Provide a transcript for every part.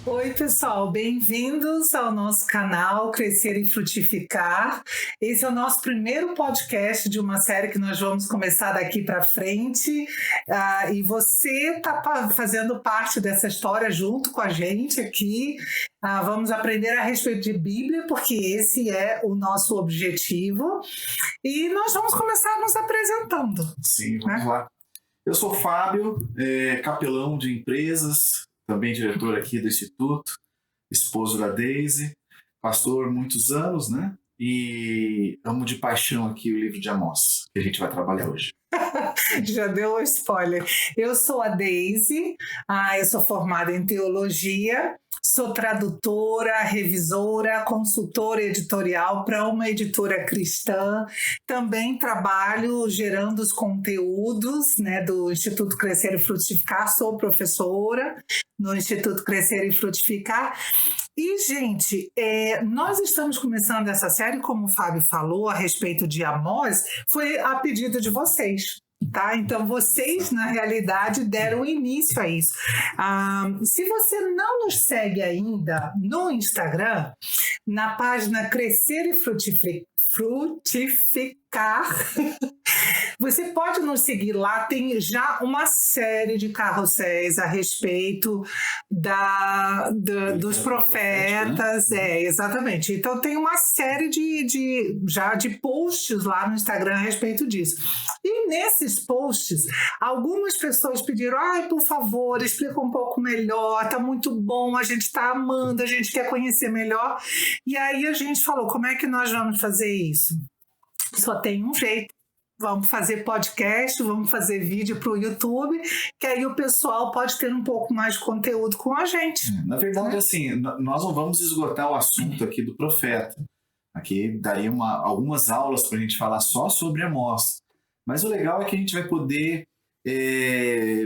Oi, pessoal, bem-vindos ao nosso canal Crescer e Frutificar. Esse é o nosso primeiro podcast de uma série que nós vamos começar daqui para frente. E você está fazendo parte dessa história junto com a gente aqui. Vamos aprender a respeito de Bíblia, porque esse é o nosso objetivo. E nós vamos começar nos apresentando. Sim, vamos lá. Eu sou Fábio, capelão de empresas, também diretor aqui do Instituto, esposo da Deise, pastor muitos anos, né? E amo de paixão aqui o livro de Amós, que a gente vai trabalhar hoje. Já deu um spoiler. Eu sou a Deise, eu sou formada em teologia, sou tradutora, revisora, consultora editorial para uma editora cristã. Também trabalho gerando os conteúdos, né, do Instituto Crescer e Frutificar. Sou professora no Instituto Crescer e Frutificar. E, gente, nós estamos começando essa série, como o Fábio falou, a respeito de Amós, foi a pedido de vocês. Tá? Então, vocês, na realidade, deram início a isso. Se você não nos segue ainda no Instagram, na página Crescer e Frutificar, você pode nos seguir lá, tem já uma série de carrosséis a respeito dos profetas, exatamente. Então tem uma série de posts lá no Instagram a respeito disso. E nesses posts, algumas pessoas pediram, por favor, explica um pouco melhor, tá muito bom, a gente tá amando, a gente quer conhecer melhor. E aí a gente falou, como é que nós vamos fazer isso? Só tem um jeito. Vamos fazer podcast, vamos fazer vídeo para o YouTube, que aí o pessoal pode ter um pouco mais de conteúdo com a gente. Na verdade, assim, nós não vamos esgotar o assunto aqui do profeta. Aqui daria algumas aulas para a gente falar só sobre Amós. Mas o legal é que a gente vai poder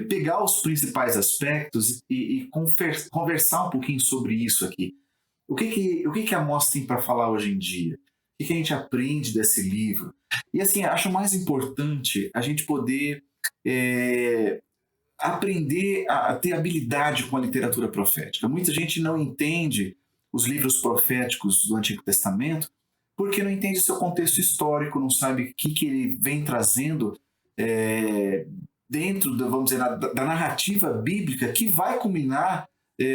pegar os principais aspectos e conversar um pouquinho sobre isso aqui. O que Amós tem para falar hoje em dia? O que a gente aprende desse livro? E assim, acho mais importante a gente poder aprender a ter habilidade com a literatura profética. Muita gente não entende os livros proféticos do Antigo Testamento porque não entende seu contexto histórico, não sabe o que ele vem trazendo dentro, vamos dizer, da narrativa bíblica que vai culminar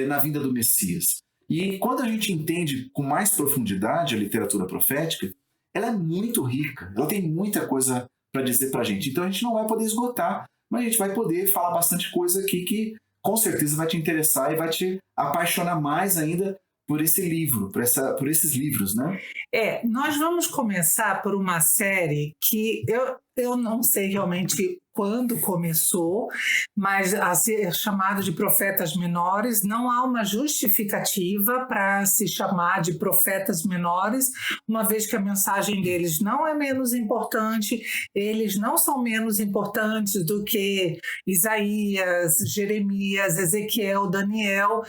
na vinda do Messias. E quando a gente entende com mais profundidade a literatura profética, ela é muito rica, ela tem muita coisa para dizer para a gente. Então a gente não vai poder esgotar, mas a gente vai poder falar bastante coisa aqui que com certeza vai te interessar e vai te apaixonar mais ainda por esse livro, por esses livros, né? Nós vamos começar por uma série que eu não sei realmente quando começou, mas a ser chamado de profetas menores, não há uma justificativa para se chamar de profetas menores, uma vez que a mensagem deles não é menos importante, eles não são menos importantes do que Isaías, Jeremias, Ezequiel, Daniel,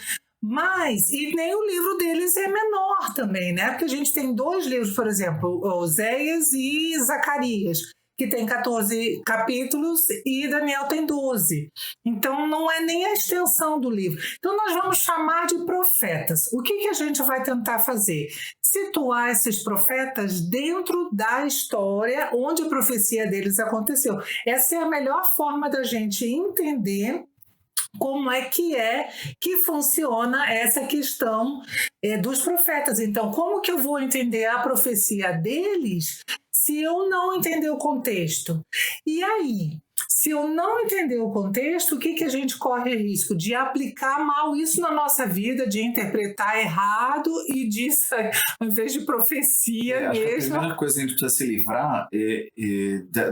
e nem o livro deles é menor também, né? Porque a gente tem 2 livros, por exemplo, Oséias e Zacarias, que tem 14 capítulos e Daniel tem 12. Então, não é nem a extensão do livro. Então, nós vamos chamar de profetas. O que a gente vai tentar fazer? Situar esses profetas dentro da história onde a profecia deles aconteceu. Essa é a melhor forma da gente entender como é que funciona essa questão dos profetas. Então, como que eu vou entender a profecia deles se eu não entender o contexto? E aí, se eu não entender o contexto, o que a gente corre risco? De aplicar mal isso na nossa vida, de interpretar errado e disso, ao invés de profecia mesmo. A primeira coisa que a gente precisa se livrar é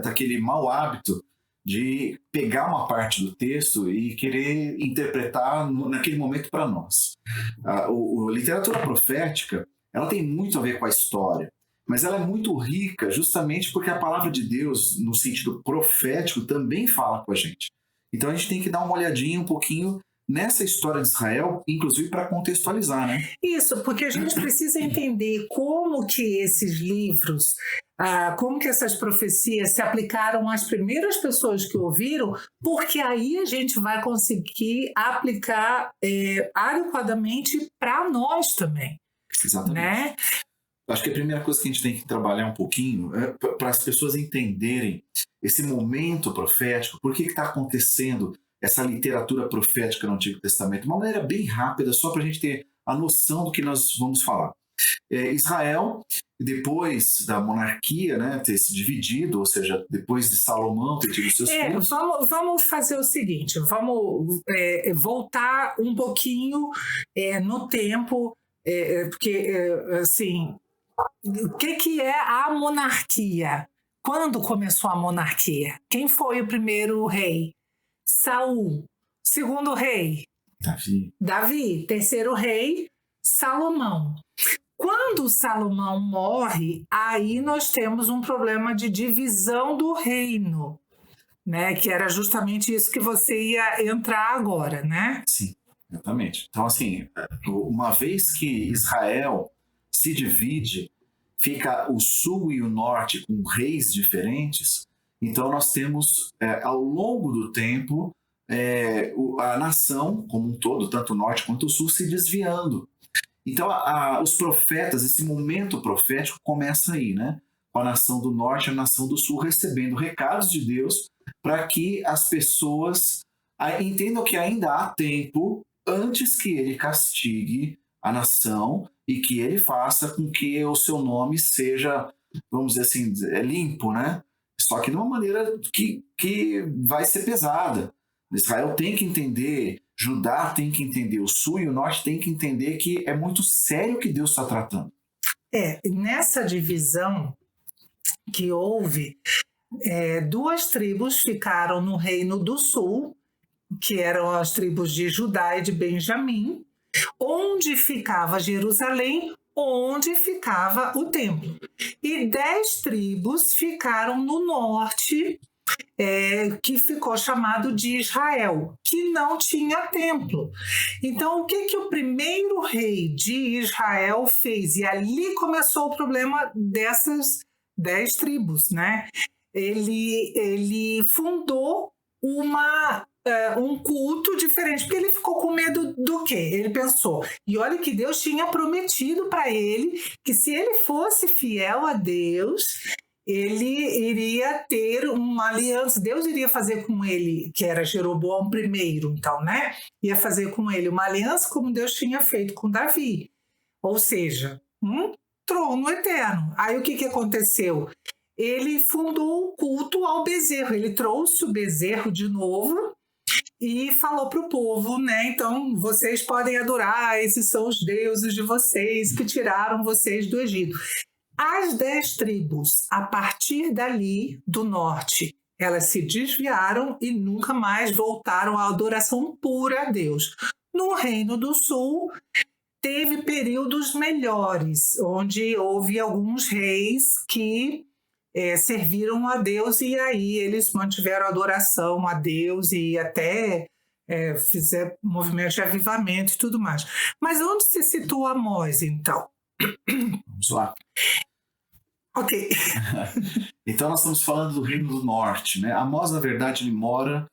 daquele mau hábito de pegar uma parte do texto e querer interpretar naquele momento para nós. A literatura profética, ela tem muito a ver com a história, mas ela é muito rica justamente porque a palavra de Deus, no sentido profético, também fala com a gente. Então a gente tem que dar uma olhadinha um pouquinho nessa história de Israel, inclusive para contextualizar, né? Isso, porque a gente precisa entender como que esses livros, como que essas profecias se aplicaram às primeiras pessoas que ouviram, porque aí a gente vai conseguir aplicar adequadamente para nós também. Exatamente. Né? Acho que a primeira coisa que a gente tem que trabalhar um pouquinho é para as pessoas entenderem esse momento profético, por que está acontecendo essa literatura profética no Antigo Testamento, de uma maneira bem rápida, só para a gente ter a noção do que nós vamos falar. Israel, depois da monarquia, né, ter se dividido, ou seja, depois de Salomão ter tido seus filhos... Vamos fazer o seguinte, vamos voltar um pouquinho no tempo, porque, assim, o que é a monarquia? Quando começou a monarquia? Quem foi o primeiro rei? Saul. Segundo rei? Davi. Terceiro rei? Salomão. Quando Salomão morre, aí nós temos um problema de divisão do reino, né? Que era justamente isso que você ia entrar agora, né? Sim, exatamente. Então, assim, uma vez que Israel se divide, fica o sul e o norte com reis diferentes, então nós temos, ao longo do tempo, a nação como um todo, tanto o norte quanto o sul, se desviando. Então, os profetas, esse momento profético começa aí, né? Com a nação do norte e a nação do sul recebendo recados de Deus para que as pessoas entendam que ainda há tempo antes que ele castigue a nação e que ele faça com que o seu nome seja, vamos dizer assim, limpo, né? Só que de uma maneira que vai ser pesada. Israel tem que entender, Judá tem que entender, o sul e o norte tem que entender que é muito sério o que Deus está tratando. Nessa divisão que houve, duas tribos ficaram no reino do sul, que eram as tribos de Judá e de Benjamim, onde ficava Jerusalém, onde ficava o templo. E 10 tribos ficaram no norte, que ficou chamado de Israel, que não tinha templo. Então, o que o primeiro rei de Israel fez? E ali começou o problema dessas 10 tribos, né? Ele fundou um culto diferente, porque ele ficou com medo do quê? Ele pensou, e olha que Deus tinha prometido para ele que se ele fosse fiel a Deus, ele iria ter uma aliança, Deus iria fazer com ele, que era Jeroboão primeiro, então, né? Ia fazer com ele uma aliança como Deus tinha feito com Davi, ou seja, um trono eterno. Aí o que aconteceu? Ele fundou o culto ao bezerro, ele trouxe o bezerro de novo e falou para o povo, né? Então, vocês podem adorar, esses são os deuses de vocês que tiraram vocês do Egito. As 10 tribos, a partir dali, do norte, elas se desviaram e nunca mais voltaram à adoração pura a Deus. No Reino do Sul, teve períodos melhores, onde houve alguns reis que serviram a Deus e aí eles mantiveram a adoração a Deus e até fizeram movimentos de avivamento e tudo mais. Mas onde se situa Amós, então? Vamos lá. Ok. Então nós estamos falando do Reino do Norte, né? Amós, na verdade, ele mora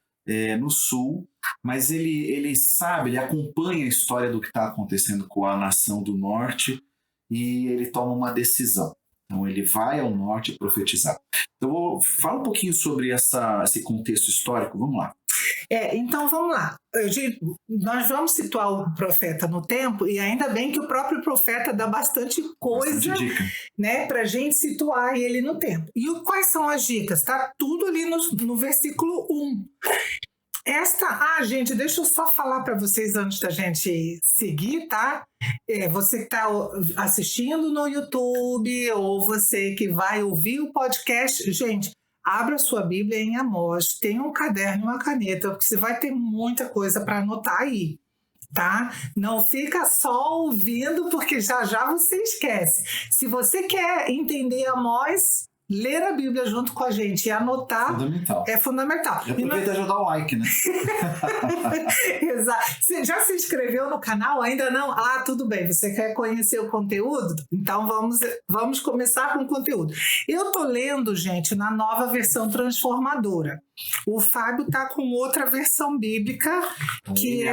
no sul, mas ele sabe, ele acompanha a história do que está acontecendo com a nação do Norte e ele toma uma decisão. Então ele vai ao norte profetizar. Então fala um pouquinho sobre esse contexto histórico, vamos lá. Então vamos lá. Nós vamos situar o profeta no tempo e ainda bem que o próprio profeta dá bastante coisa, né, para a gente situar ele no tempo. E quais são as dicas? Está tudo ali no versículo 1. Gente, deixa eu só falar para vocês antes da gente seguir, tá? Você que está assistindo no YouTube ou você que vai ouvir o podcast, gente, abra sua Bíblia em Amós, tenha um caderno e uma caneta, porque você vai ter muita coisa para anotar aí, tá? Não fica só ouvindo, porque já já você esquece. Se você quer entender Amós, ler a Bíblia junto com a gente e anotar é fundamental. E aproveita e dar o like, né? Exato. Você já se inscreveu no canal? Ainda não? Ah, tudo bem. Você quer conhecer o conteúdo? Então vamos começar com o conteúdo. Eu estou lendo, gente, na nova versão transformadora. O Fábio está com outra versão bíblica, que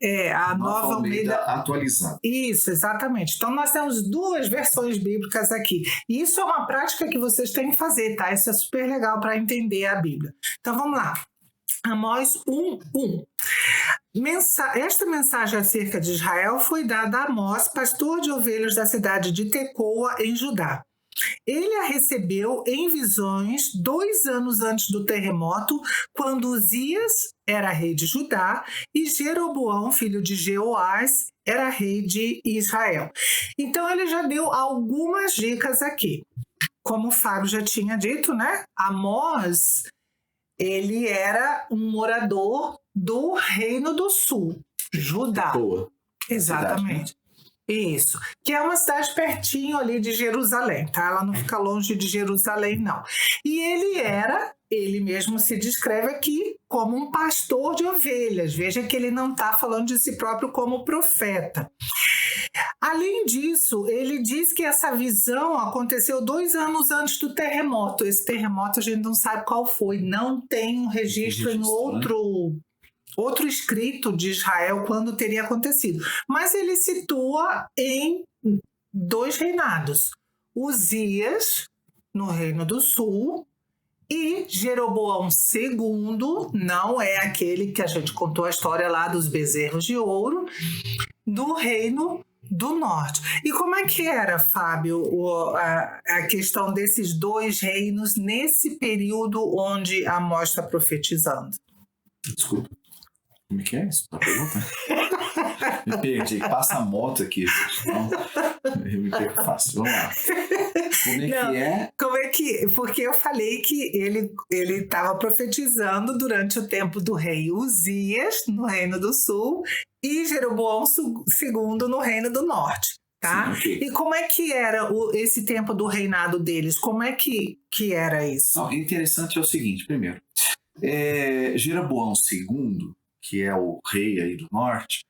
é a Nova Almeida atualizada. Isso, exatamente. Então, nós temos duas versões bíblicas aqui. E isso é uma prática que vocês têm que fazer, tá? Isso é super legal para entender a Bíblia. Então, vamos lá. Amós 1:1. Esta mensagem acerca de Israel foi dada a Amós, pastor de ovelhas da cidade de Tecoa, em Judá. Ele a recebeu em visões 2 anos antes do terremoto, quando Uzias era rei de Judá e Jeroboão, filho de Jeoás, era rei de Israel. Então ele já deu algumas dicas aqui. Como o Fábio já tinha dito, né? Amós, ele era um morador do Reino do Sul, Judá. Boa. Exatamente. Cidade, né? Isso, que é uma cidade pertinho ali de Jerusalém, tá? Ela não fica longe de Jerusalém, não. E ele mesmo se descreve aqui como um pastor de ovelhas. Veja que ele não está falando de si próprio como profeta. Além disso, ele diz que essa visão aconteceu 2 anos antes do terremoto. Esse terremoto a gente não sabe qual foi, não tem um registro em outro escrito de Israel quando teria acontecido. Mas ele situa em 2 reinados. Uzias, no Reino do Sul, e Jeroboão II, não é aquele que a gente contou a história lá dos bezerros de ouro, do Reino do Norte. E como é que era, Fábio, a questão desses 2 reinos nesse período onde Amós está profetizando? Desculpa. Como é que é isso? A pergunta? Me perdi. Passa a moto aqui. Então, eu me perco fácil. Vamos lá. Como é que é? Porque eu falei que ele estava profetizando durante o tempo do rei Uzias, no Reino do Sul, e Jeroboão II, no Reino do Norte. Tá? Sim, okay. E como é que era esse tempo do reinado deles? Como é que era isso? Não, interessante é o seguinte, primeiro. Jeroboão II, que é o rei aí do norte,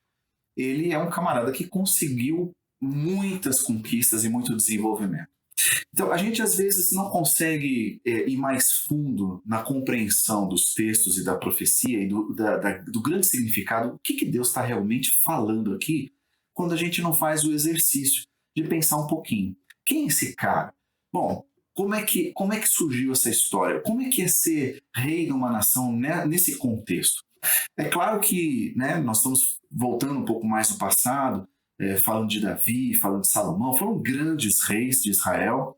ele é um camarada que conseguiu muitas conquistas e muito desenvolvimento. Então, a gente às vezes não consegue ir mais fundo na compreensão dos textos e da profecia e do grande significado, o que Deus está realmente falando aqui, quando a gente não faz o exercício de pensar um pouquinho. Quem é esse cara? Bom, como é que surgiu essa história? Como é que é ser rei de uma nação nesse contexto? É claro que, né, nós estamos voltando um pouco mais no passado, falando de Davi, falando de Salomão, foram grandes reis de Israel.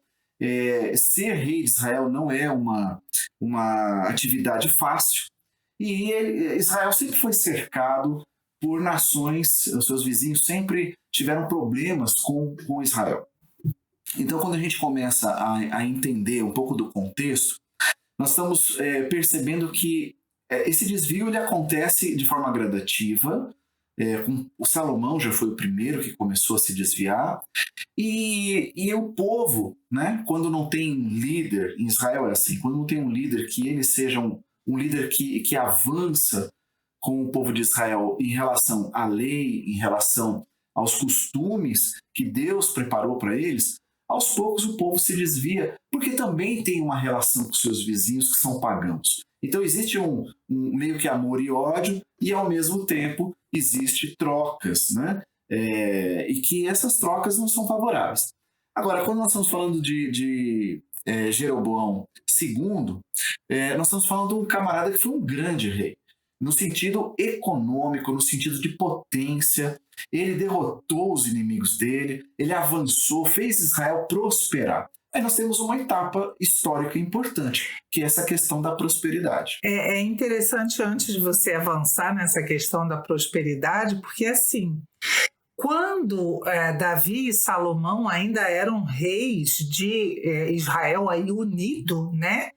Ser rei de Israel não é uma atividade fácil. E Israel sempre foi cercado por nações, os seus vizinhos sempre tiveram problemas com Israel. Então, quando a gente começa a entender um pouco do contexto, nós estamos percebendo que esse desvio ele acontece de forma gradativa. O Salomão já foi o primeiro que começou a se desviar. E o povo, né, quando não tem líder, em Israel é assim, quando não tem um líder que ele seja um líder que avança com o povo de Israel em relação à lei, em relação aos costumes que Deus preparou para eles, aos poucos o povo se desvia, porque também tem uma relação com seus vizinhos que são pagãos. Então existe um meio que amor e ódio, e ao mesmo tempo existe trocas, né? E que essas trocas não são favoráveis. Agora, quando nós estamos falando de Jeroboão II, nós estamos falando de um camarada que foi um grande rei, no sentido econômico, no sentido de potência. Ele derrotou os inimigos dele, ele avançou, fez Israel prosperar. Aí nós temos uma etapa histórica importante, que é essa questão da prosperidade. É interessante, antes de você avançar nessa questão da prosperidade, porque assim, quando Davi e Salomão ainda eram reis de Israel aí unido, né?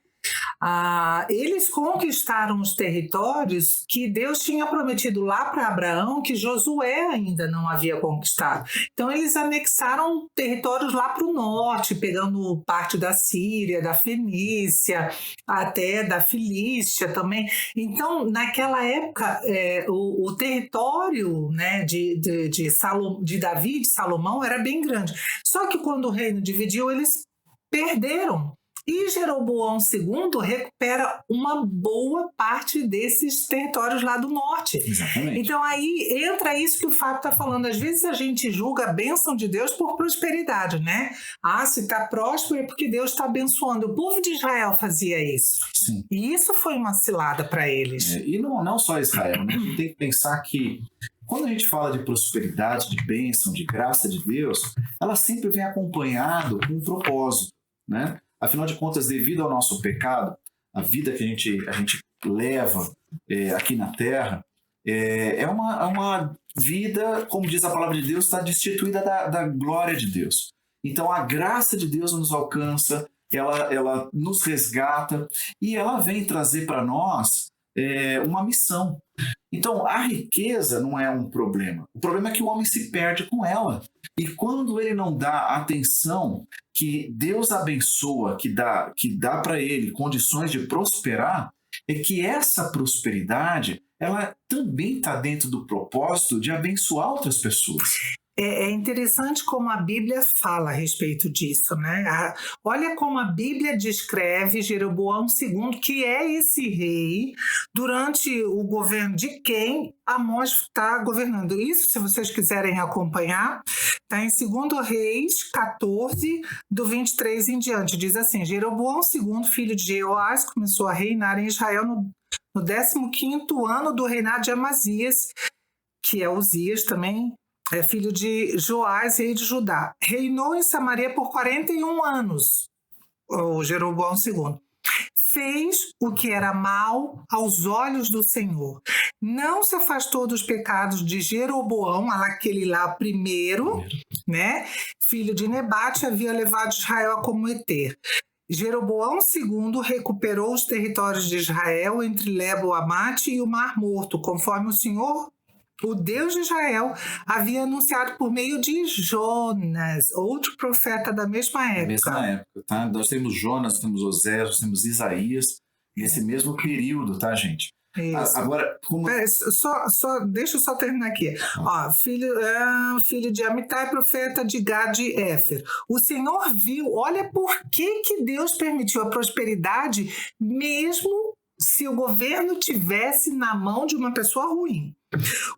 eles conquistaram os territórios que Deus tinha prometido lá para Abraão, que Josué ainda não havia conquistado. Então, eles anexaram territórios lá para o norte, pegando parte da Síria, da Fenícia, até da Filístia também. Então, naquela época, o território, né, de Davi e de Salomão era bem grande. Só que quando o reino dividiu, eles perderam. E Jeroboão II recupera uma boa parte desses territórios lá do norte. Exatamente. Então aí entra isso que o Fábio está falando. Às vezes a gente julga a bênção de Deus por prosperidade, né? Se está próspero é porque Deus está abençoando. O povo de Israel fazia isso. Sim. E isso foi uma cilada para eles. E não só Israel, né? A gente tem que pensar que quando a gente fala de prosperidade, de bênção, de graça de Deus, ela sempre vem acompanhado com um propósito, né? Afinal de contas, devido ao nosso pecado, a vida que a gente leva aqui na Terra é uma vida, como diz a palavra de Deus, está destituída da glória de Deus. Então, a graça de Deus nos alcança, ela nos resgata e ela vem trazer para nós uma missão. Então, a riqueza não é um problema. O problema é que o homem se perde com ela. E quando ele não dá a atenção que Deus abençoa, que dá para ele condições de prosperar, é que essa prosperidade ela também está dentro do propósito de abençoar outras pessoas. É interessante como a Bíblia fala a respeito disso, né? Olha como a Bíblia descreve Jeroboão II, que é esse rei, durante o governo de quem Amós está governando. Isso, se vocês quiserem acompanhar, está em 2 Reis 14, do 23 em diante. Diz assim: Jeroboão II, filho de Jeoás, começou a reinar em Israel no 15º ano do reinado de Amazias, que é Uzias também, filho de Joás, rei de Judá. Reinou em Samaria por 41 anos, o Jeroboão II. Fez o que era mal aos olhos do Senhor. Não se afastou dos pecados de Jeroboão, aquele lá primeiro, né? Filho de Nebate, havia levado Israel a cometer. Jeroboão II recuperou os territórios de Israel entre Lebo-Amate e o Mar Morto, conforme o Senhor, o Deus de Israel, havia anunciado por meio de Jonas, outro profeta da mesma época. Mesma época, tá? Nós temos Jonas, temos Oséias, nós temos Isaías, nesse mesmo período, tá, gente? Isso. Agora, como... Deixa eu só terminar aqui. Filho de Amitai, profeta de Gad e Éfer. O Senhor viu, olha por que Deus permitiu a prosperidade, mesmo se o governo tivesse na mão de uma pessoa ruim.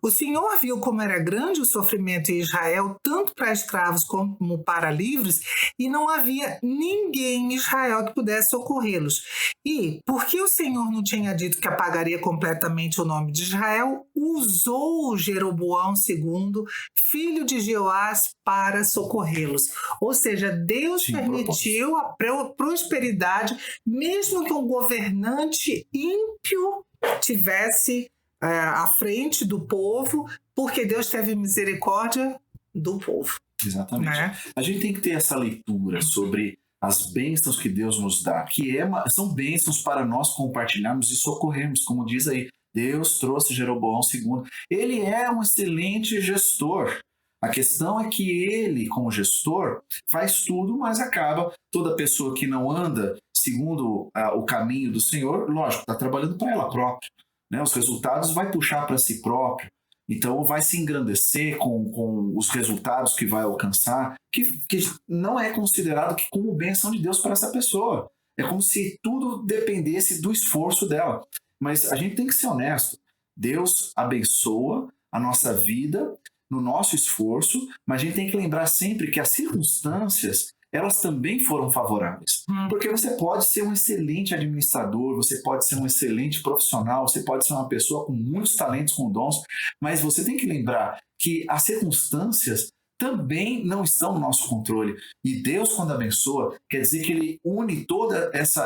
O Senhor viu como era grande o sofrimento em Israel, tanto para escravos como para livres, e não havia ninguém em Israel que pudesse socorrê-los. E, porque o Senhor não tinha dito que apagaria completamente o nome de Israel, usou Jeroboão II, filho de Jeoás, para socorrê-los. Ou seja, Deus permitiu a prosperidade, mesmo que um governante ímpio tivesse à frente do povo, porque Deus teve misericórdia do povo. Exatamente. Né? A gente tem que ter essa leitura sobre as bênçãos que Deus nos dá, que são bênçãos para nós compartilharmos e socorrermos, como diz aí, Deus trouxe Jeroboão II. Ele é um excelente gestor. A questão é que ele, como gestor, faz tudo, mas acaba toda pessoa que não anda segundo o caminho do Senhor, lógico, está trabalhando para ela própria. Né? Os resultados vai puxar para si próprio, então vai se engrandecer com os resultados que vai alcançar, que não é considerado como bênção de Deus para essa pessoa. É como se tudo dependesse do esforço dela. Mas a gente tem que ser honesto. Deus abençoa a nossa vida no nosso esforço, mas a gente tem que lembrar sempre que as circunstâncias elas também foram favoráveis. Porque você pode ser um excelente administrador, você pode ser um excelente profissional, você pode ser uma pessoa com muitos talentos, com dons, mas você tem que lembrar que as circunstâncias também não estão no nosso controle. E Deus, quando abençoa, quer dizer que Ele une todo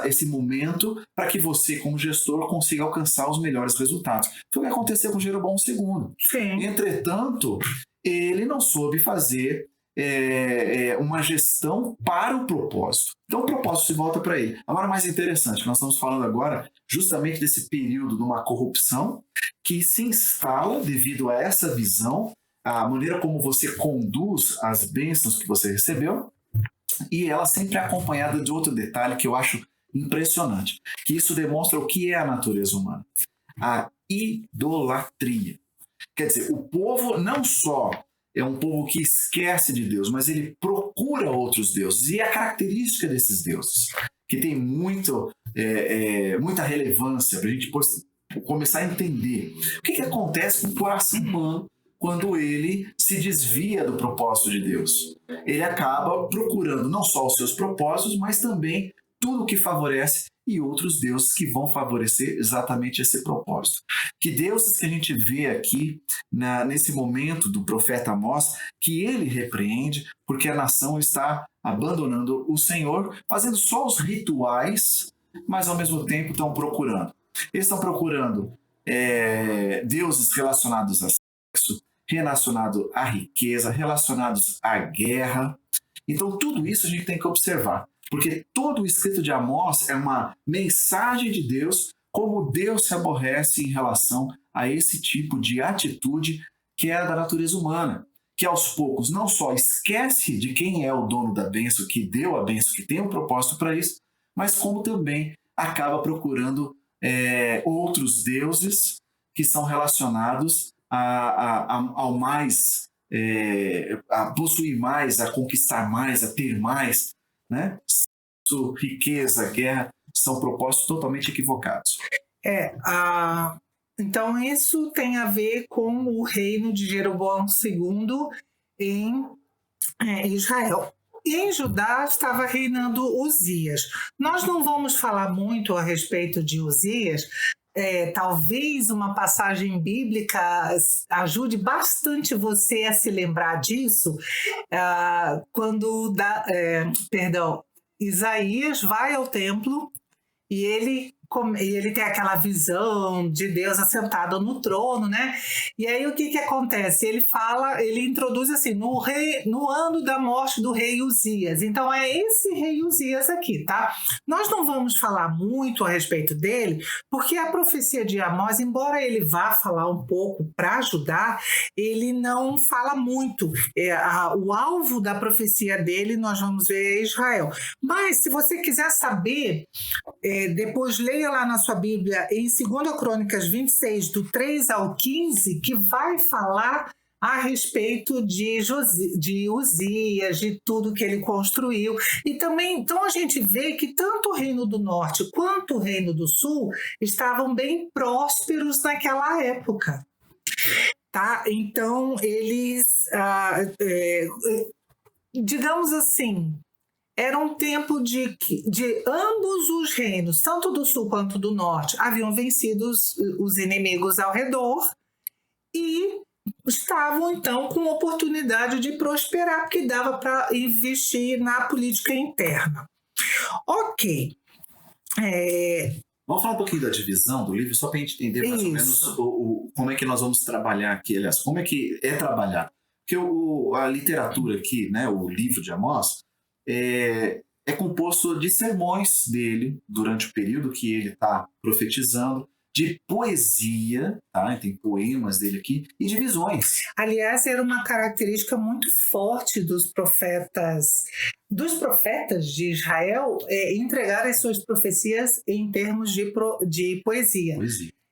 esse momento para que você, como gestor, consiga alcançar os melhores resultados. Foi o que aconteceu com Jeroboão II. Sim. Entretanto, ele não soube fazer uma gestão para o propósito. Então o propósito se volta para ele. Agora, mais interessante, nós estamos falando agora justamente desse período de uma corrupção que se instala devido a essa visão, a maneira como você conduz as bênçãos que você recebeu, e ela sempre é acompanhada de outro detalhe que eu acho impressionante, que isso demonstra o que é a natureza humana. A idolatria. Quer dizer, o povo não só é um povo que esquece de Deus, mas ele procura outros deuses. E a característica desses deuses, que tem muita relevância para a gente começar a entender o que acontece com o coração humano quando ele se desvia do propósito de Deus. Ele acaba procurando não só os seus propósitos, mas também tudo que favorece e outros deuses que vão favorecer exatamente esse propósito. Que deuses que a gente vê aqui nesse momento do profeta Amós, que ele repreende porque a nação está abandonando o Senhor, fazendo só os rituais, mas ao mesmo tempo estão procurando. Eles estão procurando deuses relacionados a sexo, relacionados à riqueza, relacionados à guerra. Então tudo isso a gente tem que observar. Porque todo o escrito de Amós é uma mensagem de Deus, como Deus se aborrece em relação a esse tipo de atitude que é a da natureza humana, que aos poucos não só esquece de quem é o dono da bênção, que deu a bênção, que tem um propósito para isso, mas como também acaba procurando outros deuses que são relacionados ao mais, a possuir mais, a conquistar mais, a ter mais, né? Riqueza, guerra, são propósitos totalmente equivocados. Então isso tem a ver com o reino de Jeroboão II em Israel. E em Judá estava reinando Uzias. Nós não vamos falar muito a respeito de Uzias. Talvez uma passagem bíblica ajude bastante você a se lembrar disso, quando Isaías vai ao templo e ele tem aquela visão de Deus assentado no trono, né? E aí o que acontece? Ele introduz assim, no ano da morte do rei Uzias. Então é esse rei Uzias aqui, tá? Nós não vamos falar muito a respeito dele, porque a profecia de Amós, embora ele vá falar um pouco para ajudar, ele não fala muito. O alvo da profecia dele, nós vamos ver, é Israel. Mas se você quiser saber, depois leia lá na sua Bíblia em 2 Crônicas 26, do 3 ao 15, que vai falar a respeito de Uzias, de tudo que ele construiu. E também, então a gente vê que tanto o Reino do Norte quanto o Reino do Sul estavam bem prósperos naquela época. Tá? Então, eles, digamos assim, era um tempo de ambos os reinos, tanto do sul quanto do norte, haviam vencido os inimigos ao redor e estavam, então, com oportunidade de prosperar, porque dava para investir na política interna. Ok. Vamos falar um pouquinho da divisão do livro, só para a gente entender mais ou menos como é que nós vamos trabalhar aqui, aliás, como é que é trabalhar. Porque a literatura aqui, né, o livro de Amós, é composto de sermões dele durante o período que ele está profetizando, de poesia, tá? Tem poemas dele aqui, e de visões. Aliás, era uma característica muito forte dos profetas de Israel, entregar as suas profecias em termos de poesia.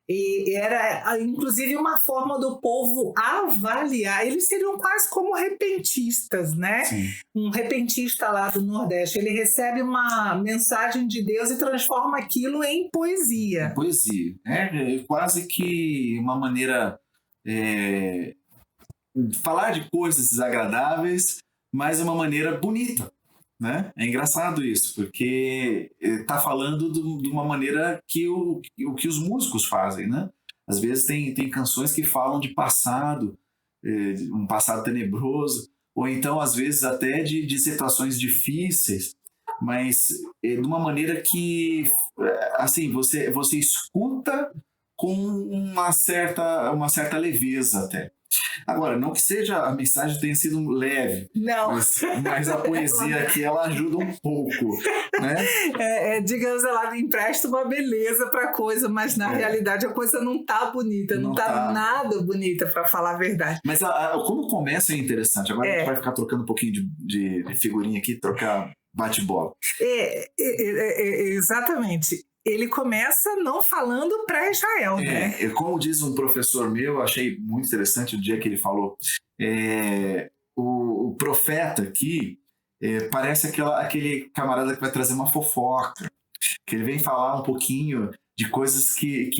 E era, inclusive, uma forma do povo avaliar. Eles seriam quase como repentistas, né? Sim. Um repentista lá do Nordeste. Ele recebe uma mensagem de Deus e transforma aquilo em poesia. Poesia. É quase que uma maneira de falar de coisas desagradáveis, mas uma maneira bonita. Né? É engraçado isso, porque está falando de uma maneira que o que os músicos fazem, né? Às vezes tem canções que falam de passado, um passado tenebroso, ou então às vezes até de situações difíceis, mas de uma maneira que assim, você escuta com uma certa leveza até. Agora, não que seja a mensagem tenha sido leve, Não. mas a poesia aqui, ela ajuda um pouco, né? Digamos, ela empresta uma beleza para a coisa, mas na realidade a coisa não tá bonita, não tá nada bonita, para falar a verdade. Mas como começa é interessante. Agora a gente vai ficar trocando um pouquinho de figurinha aqui, trocar bate-bola. Exatamente. Ele começa não falando para Israel, né? Como diz um professor meu, achei muito interessante o dia que ele falou, o profeta aqui parece aquele camarada que vai trazer uma fofoca, que ele vem falar um pouquinho de coisas que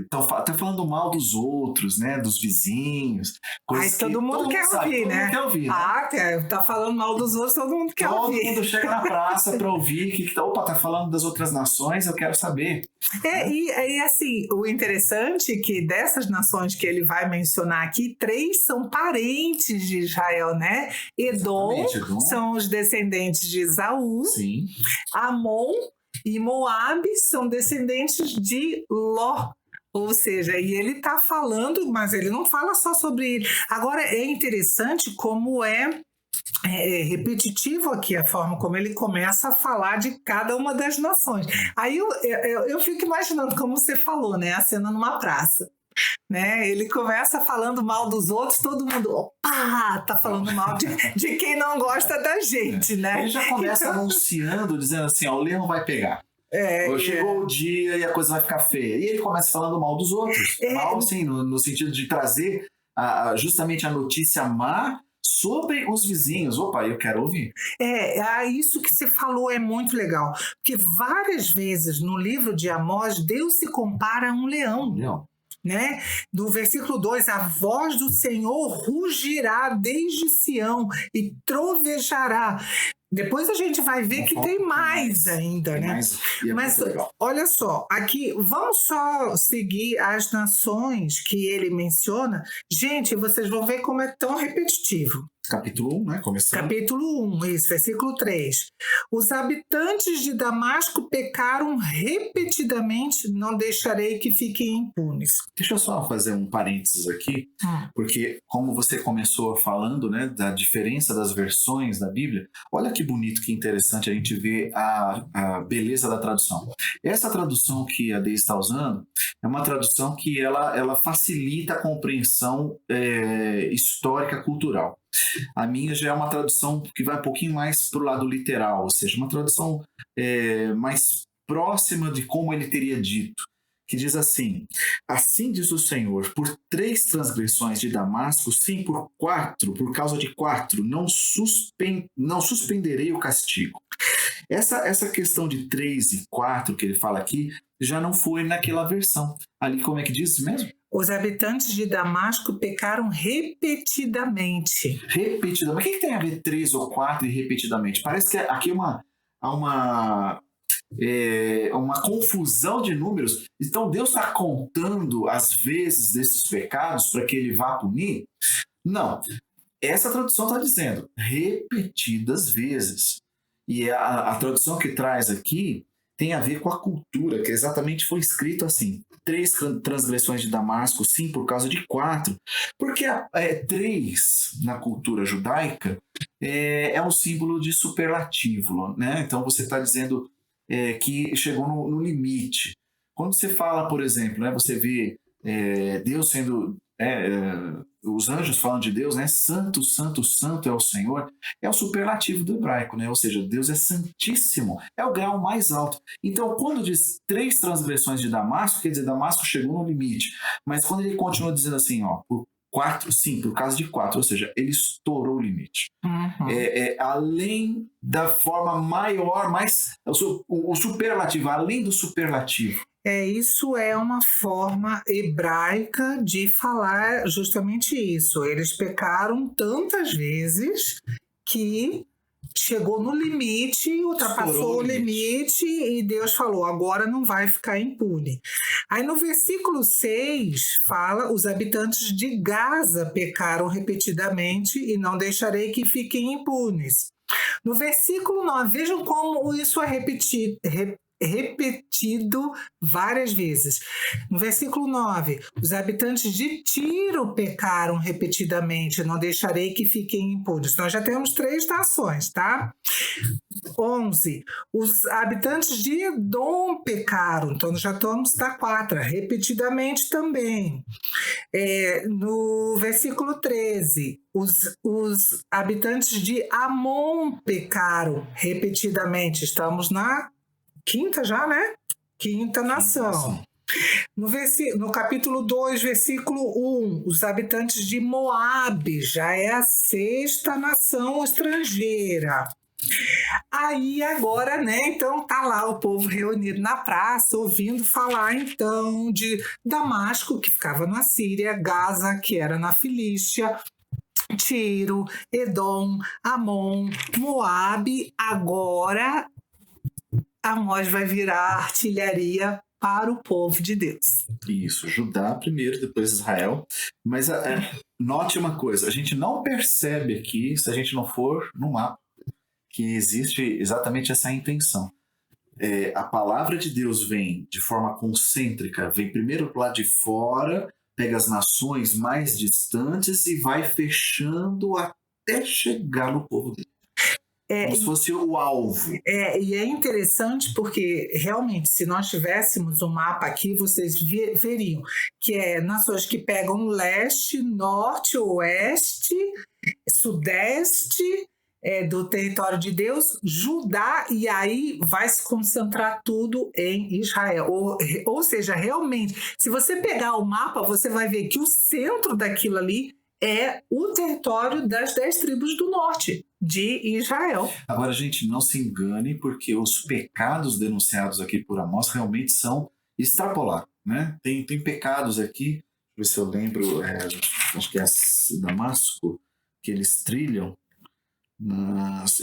estão até falando mal dos outros, né? Dos vizinhos. Aí todo mundo quer ouvir, né? Todo mundo quer ouvir, né? Tá falando mal dos outros, todo mundo quer ouvir. Todo mundo chega na praça para ouvir tá falando das outras nações, eu quero saber. E assim, o interessante é que dessas nações que ele vai mencionar aqui, 3 são parentes de Israel, né? Edom são os descendentes de Esaú. Sim. Amon e Moabe são descendentes de Ló. Ou seja, e ele está falando, mas ele não fala só sobre ele. Agora, é interessante como é repetitivo aqui a forma como ele começa a falar de cada uma das nações. Aí eu fico imaginando, como você falou, né? A cena numa praça. Né? Ele começa falando mal dos outros, todo mundo, opa, tá falando mal de quem não gosta da gente, né? Ele já começa anunciando, dizendo assim, o leão vai pegar. Chegou o dia e a coisa vai ficar feia. E ele começa falando mal dos outros. Mal, assim, no sentido de trazer justamente a notícia má sobre os vizinhos. Opa, eu quero ouvir. Isso que você falou é muito legal. Porque várias vezes no livro de Amós, Deus se compara a um leão. Né? Do versículo 2, a voz do Senhor rugirá desde Sião e trovejará. Depois a gente vai ver que tem mais ainda, né? Mas olha só, aqui vamos só seguir as nações que ele menciona. Gente, vocês vão ver como é tão repetitivo. Capítulo 1, né? Começando. Capítulo 1, isso, versículo 3. Os habitantes de Damasco pecaram repetidamente, não deixarei que fiquem impunes. Deixa eu só fazer um parênteses aqui, porque como você começou falando, né, da diferença das versões da Bíblia, olha que bonito, que interessante a gente ver a beleza da tradução. Essa tradução que a Deise está usando é uma tradução que ela facilita a compreensão histórica, cultural. A minha já é uma tradução que vai um pouquinho mais para o lado literal, ou seja, uma tradução mais próxima de como ele teria dito, que diz assim: assim diz o Senhor, por 3 transgressões de Damasco, sim, por causa de 4, não suspenderei o castigo. Essa questão de 3 e 4 que ele fala aqui já não foi naquela versão. Ali como é que diz mesmo? Os habitantes de Damasco pecaram repetidamente. Repetidamente? O que tem a ver 3 ou 4 e repetidamente? Parece que aqui há uma confusão de números. Então Deus está contando as vezes desses pecados para que ele vá punir? Não. Essa tradução está dizendo repetidas vezes. E a tradução que traz aqui tem a ver com a cultura, que exatamente foi escrito assim: 3 transgressões de Damasco, sim, por causa de 4. Porque 3, na cultura judaica, é um símbolo de superlativo, né? Então você está dizendo que chegou no limite. Quando você fala, por exemplo, né, você vê Deus sendo... os anjos falam de Deus, né? Santo, santo, santo é o Senhor. É o superlativo do hebraico, né? Ou seja, Deus é santíssimo. É o grau mais alto. Então, quando diz 3 transgressões de Damasco, quer dizer, Damasco chegou no limite. Mas quando ele continua dizendo assim, por 4, sim, por causa de 4, ou seja, ele estourou o limite. Além da forma maior, o superlativo, além do superlativo. Isso é uma forma hebraica de falar justamente isso. Eles pecaram tantas vezes que chegou no limite, ultrapassou o limite e Deus falou, agora não vai ficar impune. Aí no versículo 6 fala, os habitantes de Gaza pecaram repetidamente e não deixarei que fiquem impunes. No versículo 9, vejam como isso é repetido várias vezes. No versículo 9, os habitantes de Tiro pecaram repetidamente, não deixarei que fiquem impunes. Nós já temos 3 nações, tá? 11, os habitantes de Edom pecaram, então já estamos na 4, repetidamente também. No versículo 13, os habitantes de Amon pecaram repetidamente, estamos na 5ª já, né? 5ª nação. No capítulo 2, versículo 1, os habitantes de Moabe, já é a 6ª nação estrangeira. Aí agora, né, então tá lá o povo reunido na praça, ouvindo falar então de Damasco, que ficava na Síria, Gaza, que era na Filístia, Tiro, Edom, Amon, Moabe. Agora Amós vai virar artilharia para o povo de Deus. Isso, Judá primeiro, depois Israel. Mas note uma coisa, a gente não percebe aqui, se a gente não for no mapa, que existe exatamente essa intenção. A palavra de Deus vem de forma concêntrica, vem primeiro do lado de fora, pega as nações mais distantes e vai fechando até chegar no povo dele. Como se fosse o alvo. E é interessante porque, realmente, se nós tivéssemos um mapa aqui, vocês veriam que nações que pegam leste, norte, oeste, sudeste do território de Deus, Judá, e aí vai se concentrar tudo em Israel. Ou seja, realmente, se você pegar o mapa, você vai ver que o centro daquilo ali é o território das 10 tribos do norte de Israel. Agora, gente, não se engane, porque os pecados denunciados aqui por Amós realmente são extrapolados, né? Tem pecados aqui, deixa eu ver se eu lembro, acho que é Damasco, que eles trilham.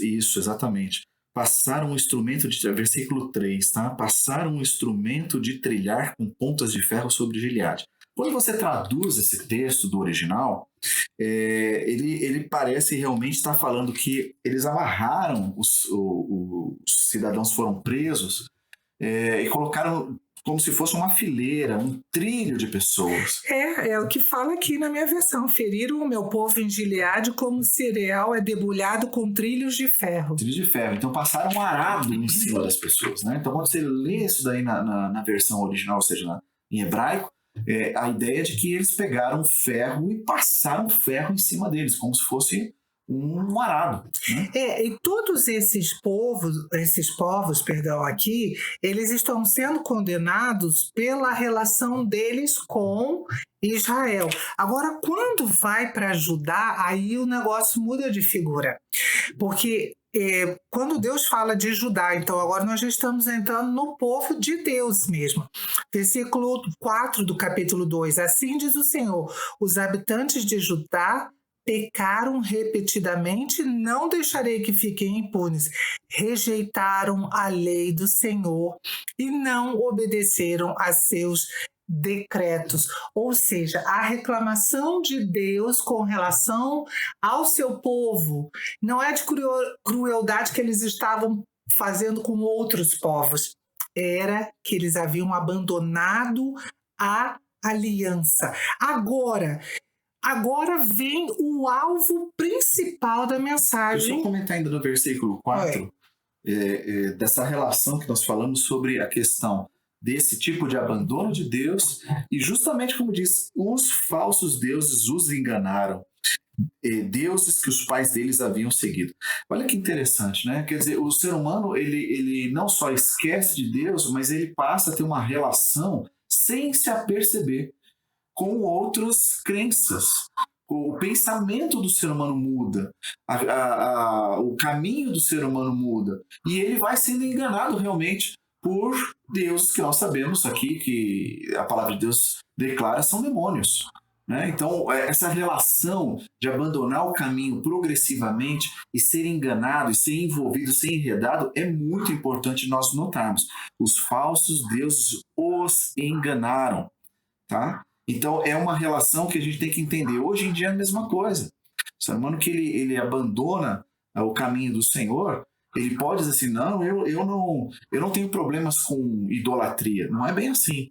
Isso, exatamente. Passaram um instrumento de... Versículo 3, tá? Passaram um instrumento de trilhar com pontas de ferro sobre Gileade. Quando você traduz esse texto do original, ele parece realmente estar falando que eles amarraram, os cidadãos foram presos e colocaram como se fosse uma fileira, um trilho de pessoas. É o que fala aqui na minha versão. Feriram o meu povo em Gileade como cereal é debulhado com trilhos de ferro. Trilhos de ferro. Então passaram um arado em cima das pessoas, né? Então quando você lê isso daí na versão original, ou seja, em hebraico, a ideia de que eles pegaram ferro e passaram ferro em cima deles, como se fosse um arado. Né? E todos esses povos aqui, eles estão sendo condenados pela relação deles com Israel. Agora, quando vai para Judá, aí o negócio muda de figura. Porque quando Deus fala de Judá, então agora nós já estamos entrando no povo de Deus mesmo. Versículo 4 do capítulo 2. Assim diz o Senhor, os habitantes de Judá pecaram repetidamente, não deixarei que fiquem impunes. Rejeitaram a lei do Senhor e não obedeceram a seus decretos. Ou seja, a reclamação de Deus com relação ao seu povo não é de crueldade que eles estavam fazendo com outros povos, era que eles haviam abandonado a aliança. Agora vem o alvo principal da mensagem. Deixa eu comentar ainda no versículo 4, dessa relação que nós falamos sobre a questão desse tipo de abandono de Deus e justamente como diz, os falsos deuses os enganaram, deuses que os pais deles haviam seguido. Olha que interessante, né? Quer dizer, o ser humano ele não só esquece de Deus, mas ele passa a ter uma relação sem se aperceber com outras crenças. O pensamento do ser humano muda, o caminho do ser humano muda, e ele vai sendo enganado realmente por deuses que nós sabemos aqui, que a palavra de Deus declara são demônios. Né? Então, essa relação de abandonar o caminho progressivamente e ser enganado, e ser envolvido, ser enredado, é muito importante nós notarmos. Os falsos deuses os enganaram, tá? Então, é uma relação que a gente tem que entender. Hoje em dia é a mesma coisa. O ser humano que ele abandona o caminho do Senhor, Ele pode dizer assim, não, eu não tenho problemas com idolatria. Não é bem assim.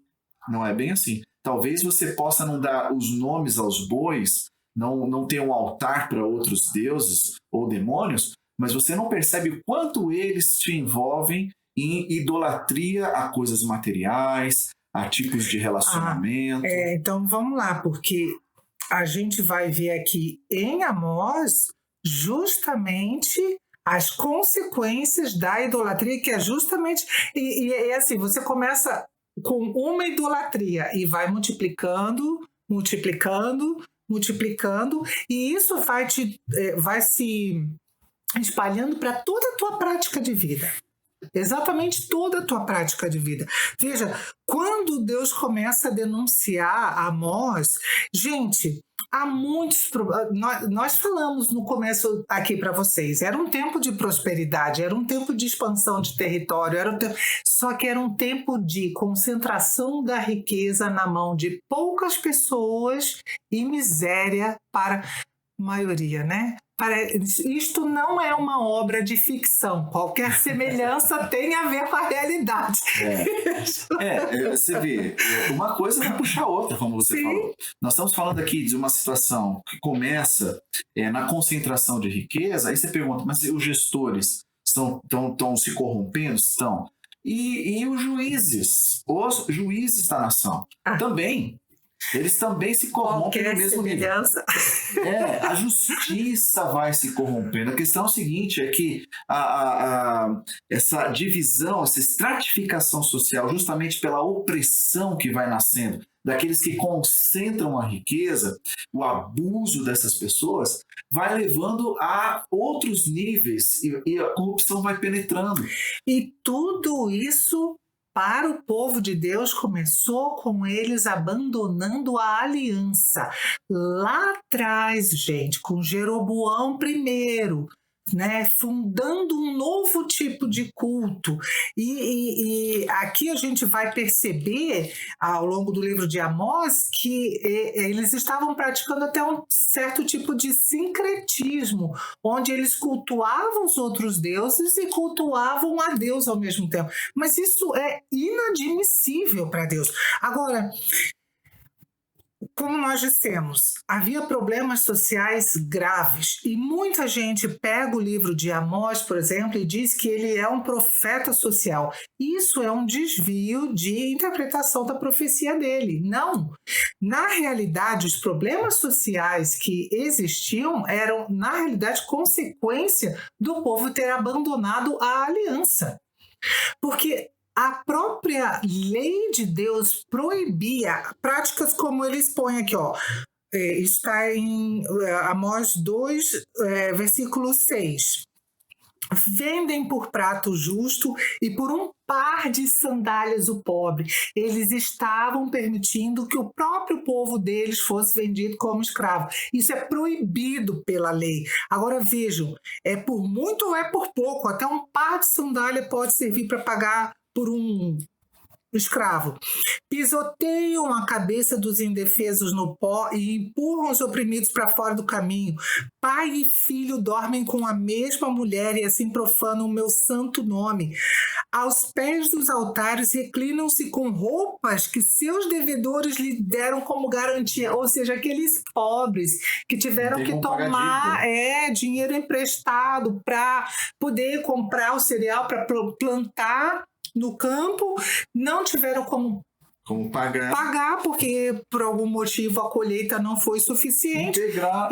Não é bem assim. Talvez você possa não dar os nomes aos bois, não ter um altar para outros deuses ou demônios, mas você não percebe o quanto eles te envolvem em idolatria a coisas materiais, a tipos de relacionamento. Então vamos lá, porque a gente vai ver aqui em Amós justamente as consequências da idolatria, que é justamente... E assim, você começa com uma idolatria e vai multiplicando, e isso vai se espalhando para toda a tua prática de vida. Exatamente toda a tua prática de vida. Veja, quando Deus começa a denunciar Amós, gente, há muitos problemas. Nós falamos no começo aqui para vocês, era um tempo de prosperidade, era um tempo de expansão de território, só que era um tempo de concentração da riqueza na mão de poucas pessoas e miséria para a maioria, né? Isto não é uma obra de ficção. Qualquer semelhança tem a ver com a realidade. Você vê, uma coisa vai puxar a outra, como você falou. Nós estamos falando aqui de uma situação que começa na concentração de riqueza, aí você pergunta, mas os gestores estão se corrompendo? Estão. E os juízes da nação também. Eles também se corrompem no mesmo nível. A justiça vai se corrompendo. A questão é o seguinte, é que essa divisão, essa estratificação social, justamente pela opressão que vai nascendo, daqueles que concentram a riqueza, o abuso dessas pessoas, vai levando a outros níveis e a corrupção vai penetrando. E tudo isso... para o povo de Deus começou com eles abandonando a aliança. Lá atrás, gente, com Jeroboão I, né, fundando um novo tipo de culto. E aqui a gente vai perceber, ao longo do livro de Amós, que eles estavam praticando até um certo tipo de sincretismo, onde eles cultuavam os outros deuses e cultuavam a Deus ao mesmo tempo. Mas isso é inadmissível para Deus. Agora, como nós dissemos, havia problemas sociais graves e muita gente pega o livro de Amós, por exemplo, e diz que ele é um profeta social. Isso é um desvio de interpretação da profecia dele. Não. Na realidade, os problemas sociais que existiam eram, na realidade, consequência do povo ter abandonado a aliança. Porque a própria lei de Deus proibia práticas como eles põem aqui, ó. Está em Amós 2, versículo 6. Vendem por prato justo e por um par de sandálias o pobre. Eles estavam permitindo que o próprio povo deles fosse vendido como escravo. Isso é proibido pela lei. Agora vejam, é por muito ou é por pouco, até um par de sandália pode servir para pagar por um escravo. Pisoteiam a cabeça dos indefesos no pó e empurram os oprimidos para fora do caminho. Pai e filho dormem com a mesma mulher e assim profanam o meu santo nome. Aos pés dos altares reclinam-se com roupas que seus devedores lhe deram como garantia, ou seja, aqueles pobres que tiveram que tomar dinheiro emprestado para poder comprar o cereal para plantar no campo, não tiveram como pagar porque por algum motivo a colheita não foi suficiente.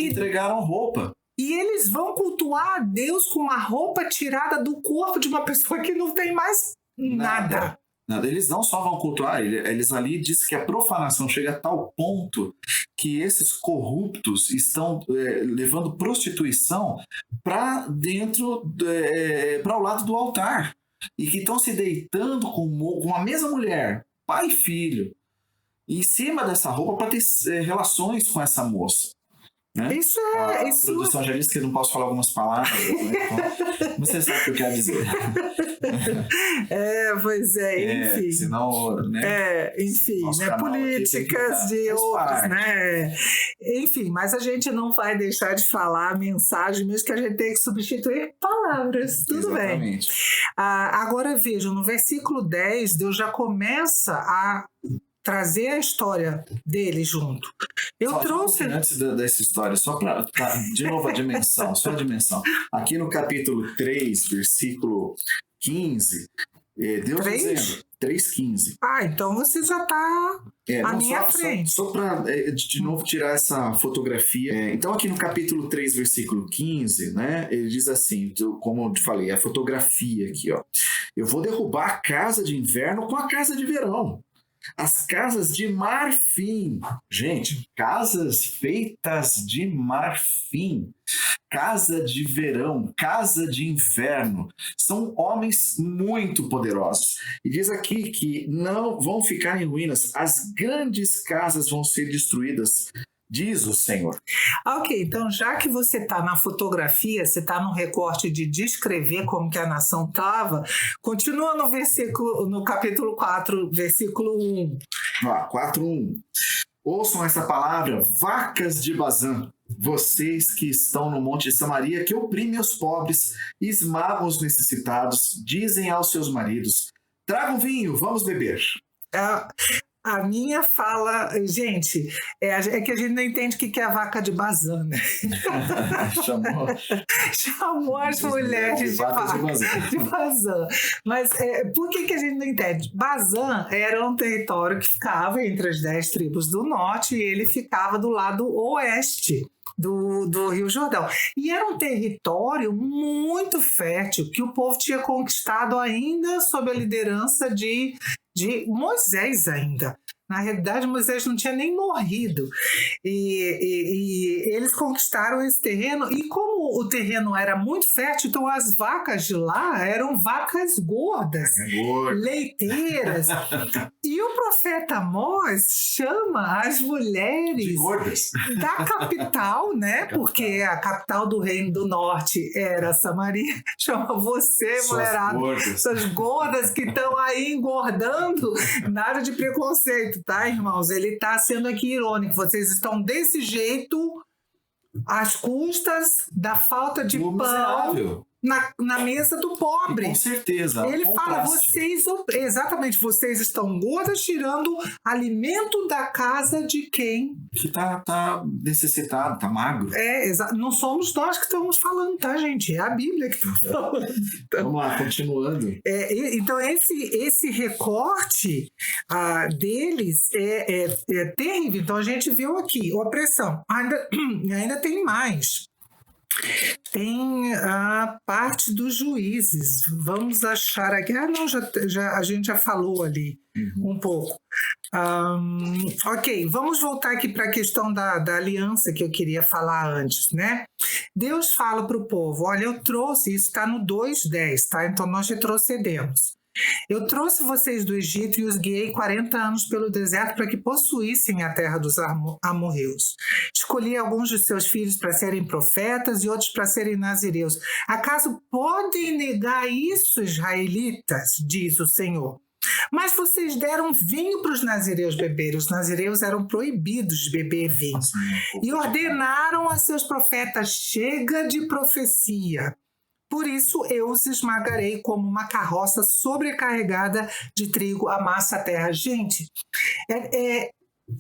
Entregaram roupa. E eles vão cultuar a Deus com uma roupa tirada do corpo de uma pessoa que não tem mais nada. Eles não só vão cultuar, eles ali dizem que a profanação chega a tal ponto que esses corruptos estão levando prostituição para dentro, para o lado do altar. E que estão se deitando com a mesma mulher, pai e filho, em cima dessa roupa para ter relações com essa moça. né? Isso A isso produção já disse que eu não posso falar algumas palavras, né? Então, você sabe o que eu quero dizer. Pois enfim. Senão, né? Enfim, Nosso né? canal aqui tem que Políticas de faz outros, parte. né? Enfim, mas a gente não vai deixar de falar a mensagem, mesmo que a gente tenha que substituir palavras. Tudo bem. Exatamente. Agora vejam, no versículo 10, Deus já começa a trazer a história dele junto. Eu trouxe... Antes dessa história, só para de novo a dimensão, só a dimensão. Aqui no capítulo 3, versículo 15, Deus 3? dizendo, 3,15. Então você já está à minha frente. Só para, de novo, tirar essa fotografia. Então, aqui no capítulo 3, versículo 15, né, ele diz assim, como eu te falei, a fotografia aqui, ó. Eu vou derrubar a casa de inverno com a casa de verão. As casas de marfim. Gente, casas feitas de marfim. Casa de verão, casa de inverno. São homens muito poderosos. E diz aqui que não vão ficar em ruínas. As grandes casas vão ser destruídas, diz o Senhor. Ok, então já que você está na fotografia, você está no recorte de descrever como que a nação estava, continua no capítulo 4, versículo 1. 4:1. Ouçam essa palavra, vacas de Bazã, vocês que estão no monte de Samaria, que oprimem os pobres e esmagam os necessitados, dizem aos seus maridos, tragam vinho, vamos beber. A minha fala, gente, é que a gente não entende o que é a vaca de Bazã, né? Chamou as mulheres de Bazã. Mas por que a gente não entende? Bazã era um território que ficava entre as 10 tribos do norte e ele ficava do lado oeste do Rio Jordão. E era um território muito fértil que o povo tinha conquistado ainda sob a liderança de Moisés ainda. Na realidade, Moisés não tinha nem morrido. E eles conquistaram esse terreno. E como o terreno era muito fértil, então as vacas de lá eram vacas gordas, leiteiras. E o profeta Amós chama as mulheres da capital, né? Porque a capital do Reino do Norte era Samaria. Chama você, mulherada, essas gordas que estão aí engordando. Nada de preconceito, tá, irmãos? Ele está sendo aqui irônico. Vocês estão desse jeito às custas da falta de pão na mesa do pobre. E com certeza. Ele fala, vocês estão gordas tirando alimento da casa de quem? Que tá necessitado, tá magro. Não somos nós que estamos falando, tá, gente? É a Bíblia que está falando. Então, vamos lá, continuando. Então, esse recorte deles é terrível. Então, a gente viu aqui, opressão. Ainda tem mais. Tem a parte dos juízes. Vamos achar aqui. A gente já falou ali um pouco. Ok, vamos voltar aqui para a questão da aliança que eu queria falar antes, né? Deus fala para o povo, olha, eu trouxe, isso está no 2:10, tá? Então nós retrocedemos. Eu trouxe vocês do Egito e os guiei 40 anos pelo deserto para que possuíssem a terra dos amorreus. Escolhi alguns de seus filhos para serem profetas e outros para serem nazireus. Acaso podem negar isso, israelitas? Diz o Senhor. Mas vocês deram vinho para os nazireus beberem. Os nazireus eram proibidos de beber vinho. E ordenaram a seus profetas, chega de profecia. Por isso eu os esmagarei como uma carroça sobrecarregada de trigo amassa a terra. Gente,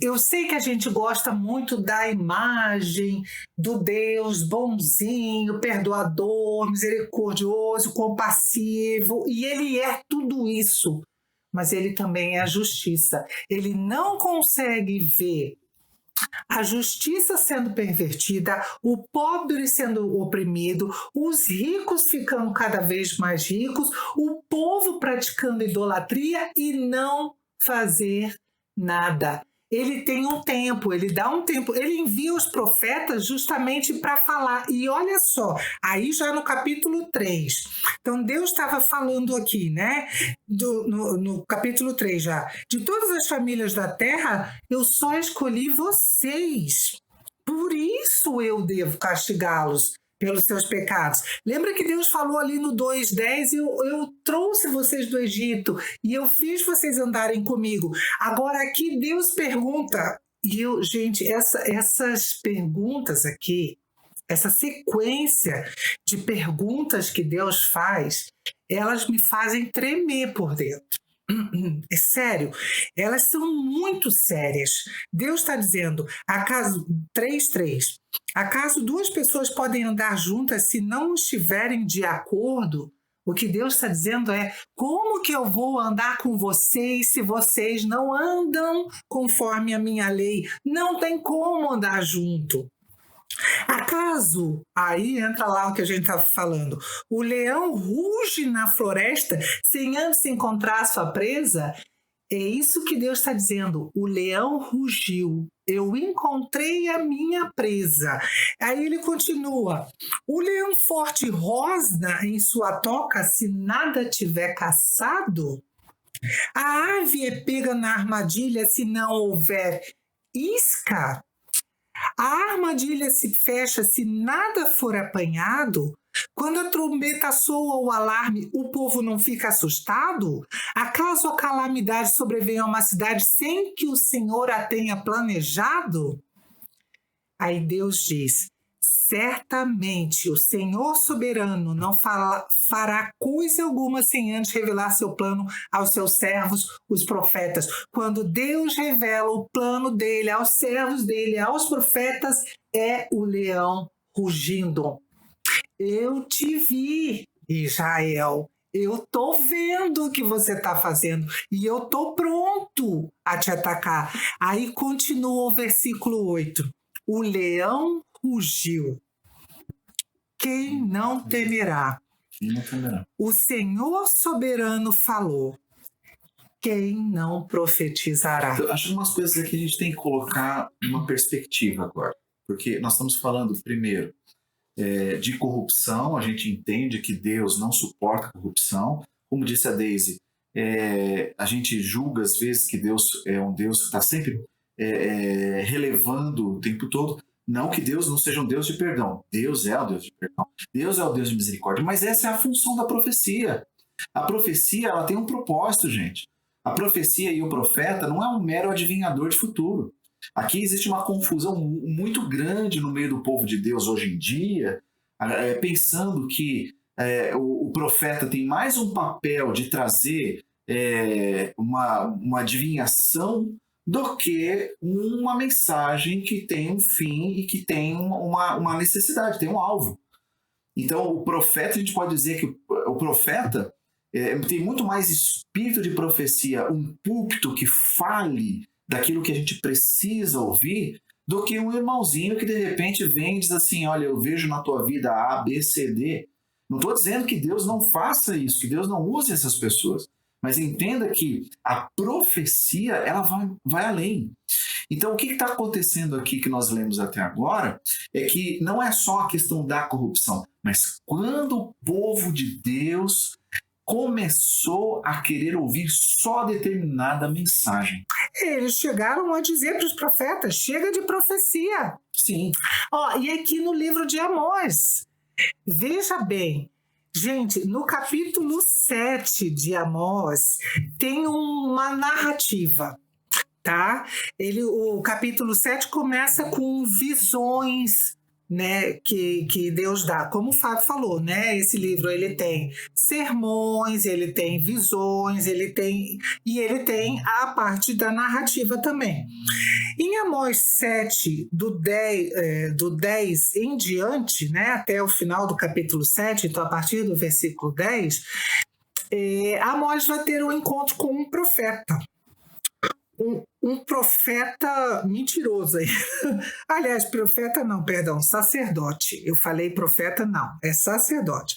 eu sei que a gente gosta muito da imagem do Deus bonzinho, perdoador, misericordioso, compassivo, e ele é tudo isso, mas ele também é a justiça. Ele não consegue ver a justiça sendo pervertida, o pobre sendo oprimido, os ricos ficando cada vez mais ricos, o povo praticando idolatria e não fazer nada. Ele tem um tempo, ele dá um tempo, ele envia os profetas justamente para falar. E olha só, aí já no capítulo 3. Então Deus estava falando aqui, né? No capítulo 3 já. De todas as famílias da terra, eu só escolhi vocês Por isso eu devo castigá-los pelos seus pecados. Lembra que Deus falou ali no 2:10, eu trouxe vocês do Egito e eu fiz vocês andarem comigo. Agora aqui Deus pergunta, e gente, essas perguntas aqui, essa sequência de perguntas que Deus faz, elas me fazem tremer por dentro. É sério, elas são muito sérias. Deus está dizendo, acaso 3:3, acaso duas pessoas podem andar juntas se não estiverem de acordo? O que Deus está dizendo é, como que eu vou andar com vocês se vocês não andam conforme a minha lei? Não tem como andar junto. Acaso, aí entra lá o que a gente estava falando, o leão ruge na floresta sem antes encontrar a sua presa? É isso que Deus está dizendo, o leão rugiu, eu encontrei a minha presa. Aí ele continua, o leão forte rosna em sua toca se nada tiver caçado? A ave é pega na armadilha se não houver isca? A armadilha se fecha se nada for apanhado? Quando a trombeta soa o alarme, o povo não fica assustado? Acaso a calamidade sobrevém a uma cidade sem que o Senhor a tenha planejado? Aí Deus diz, certamente o Senhor soberano não fará coisa alguma sem antes revelar seu plano aos seus servos, os profetas. Quando Deus revela o plano dele aos servos dele, aos profetas, é o leão rugindo. Eu te vi, Israel. Eu estou vendo o que você está fazendo e eu estou pronto a te atacar. Aí continua o versículo 8. O leão rugiu. Quem não temerá? Quem não temerá? O Senhor soberano falou. Quem não profetizará? Eu acho que umas coisas aqui a gente tem que colocar uma perspectiva agora. Porque nós estamos falando, primeiro, de corrupção. A gente entende que Deus não suporta corrupção. Como disse a Daisy, a gente julga às vezes que Deus é um Deus que está sempre relevando o tempo todo. Não que Deus não seja um Deus de perdão. Deus é o Deus de perdão. Deus é o Deus de misericórdia. Mas essa é a função da profecia. A profecia, ela tem um propósito, gente. A profecia e o profeta não é um mero adivinhador de futuro. Aqui existe uma confusão muito grande no meio do povo de Deus hoje em dia, pensando que o profeta tem mais um papel de trazer uma adivinhação do que uma mensagem que tem um fim e que tem uma necessidade, tem um alvo. Então, o profeta, a gente pode dizer que o profeta tem muito mais espírito de profecia, um púlpito que fale daquilo que a gente precisa ouvir, do que um irmãozinho que de repente vem e diz assim, olha, eu vejo na tua vida A, B, C, D. Não estou dizendo que Deus não faça isso, que Deus não use essas pessoas. Mas entenda que a profecia, ela vai além. Então, o que está acontecendo aqui que nós lemos até agora é que não é só a questão da corrupção, mas quando o povo de Deus começou a querer ouvir só determinada mensagem. Eles chegaram a dizer para os profetas, chega de profecia. Sim. E aqui no livro de Amós, veja bem, gente, no capítulo 7 de Amós tem uma narrativa, tá? O capítulo 7 começa com visões, né, que Deus dá. Como o Fábio falou, né, esse livro ele tem sermões, ele tem visões, ele tem a parte da narrativa também. Em Amós 7, do 10 em diante, né, até o final do capítulo 7, então a partir do versículo 10, Amós vai ter um encontro com um profeta. Um profeta mentiroso aí. Aliás, profeta não, perdão, sacerdote. Eu falei profeta não, é sacerdote.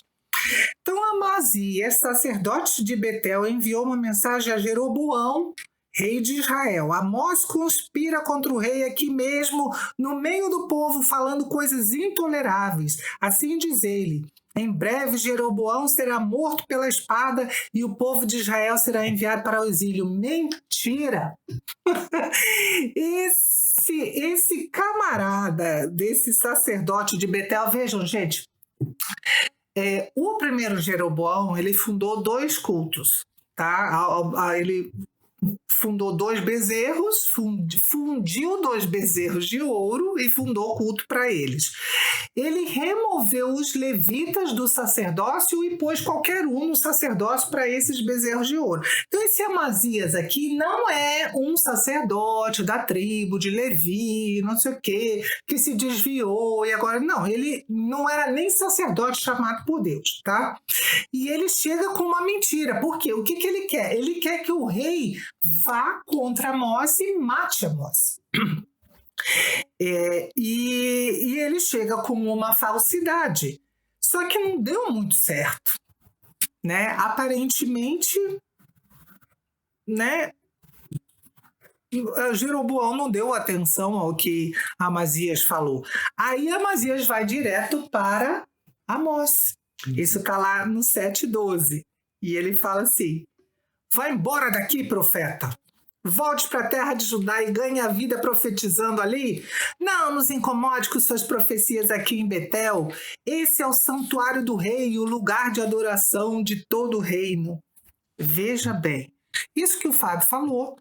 Então Amazias, sacerdote de Betel, enviou uma mensagem a Jeroboão, rei de Israel. Amós conspira contra o rei aqui mesmo, no meio do povo, falando coisas intoleráveis. Assim diz ele: em breve Jeroboão será morto pela espada e o povo de Israel será enviado para o exílio. Mentira! Esse esse camarada desse sacerdote de Betel, vejam, gente, o primeiro Jeroboão, ele fundou 2 cultos, tá? Ele fundou 2 bezerros, fundiu 2 bezerros de ouro e fundou culto para eles. Ele removeu os levitas do sacerdócio e pôs qualquer um no sacerdócio para esses bezerros de ouro. Então esse Amazias aqui não é um sacerdote da tribo de Levi, não sei o quê, que se desviou e agora... Não, ele não era nem sacerdote chamado por Deus, tá? E ele chega com uma mentira. Por quê? O que ele quer? Ele quer que o rei vá contra Amós e mate Amós. E ele chega com uma falsidade. Só que não deu muito certo, né? Aparentemente, né? Jeroboão não deu atenção ao que Amazias falou. Aí Amazias vai direto para Amós. Isso está lá no 7:12. E ele fala assim: vai embora daqui, profeta. Volte para a terra de Judá e ganhe a vida profetizando ali. Não nos incomode com suas profecias aqui em Betel. Esse é o santuário do rei, o lugar de adoração de todo o reino. Veja bem, isso que o Fábio falou.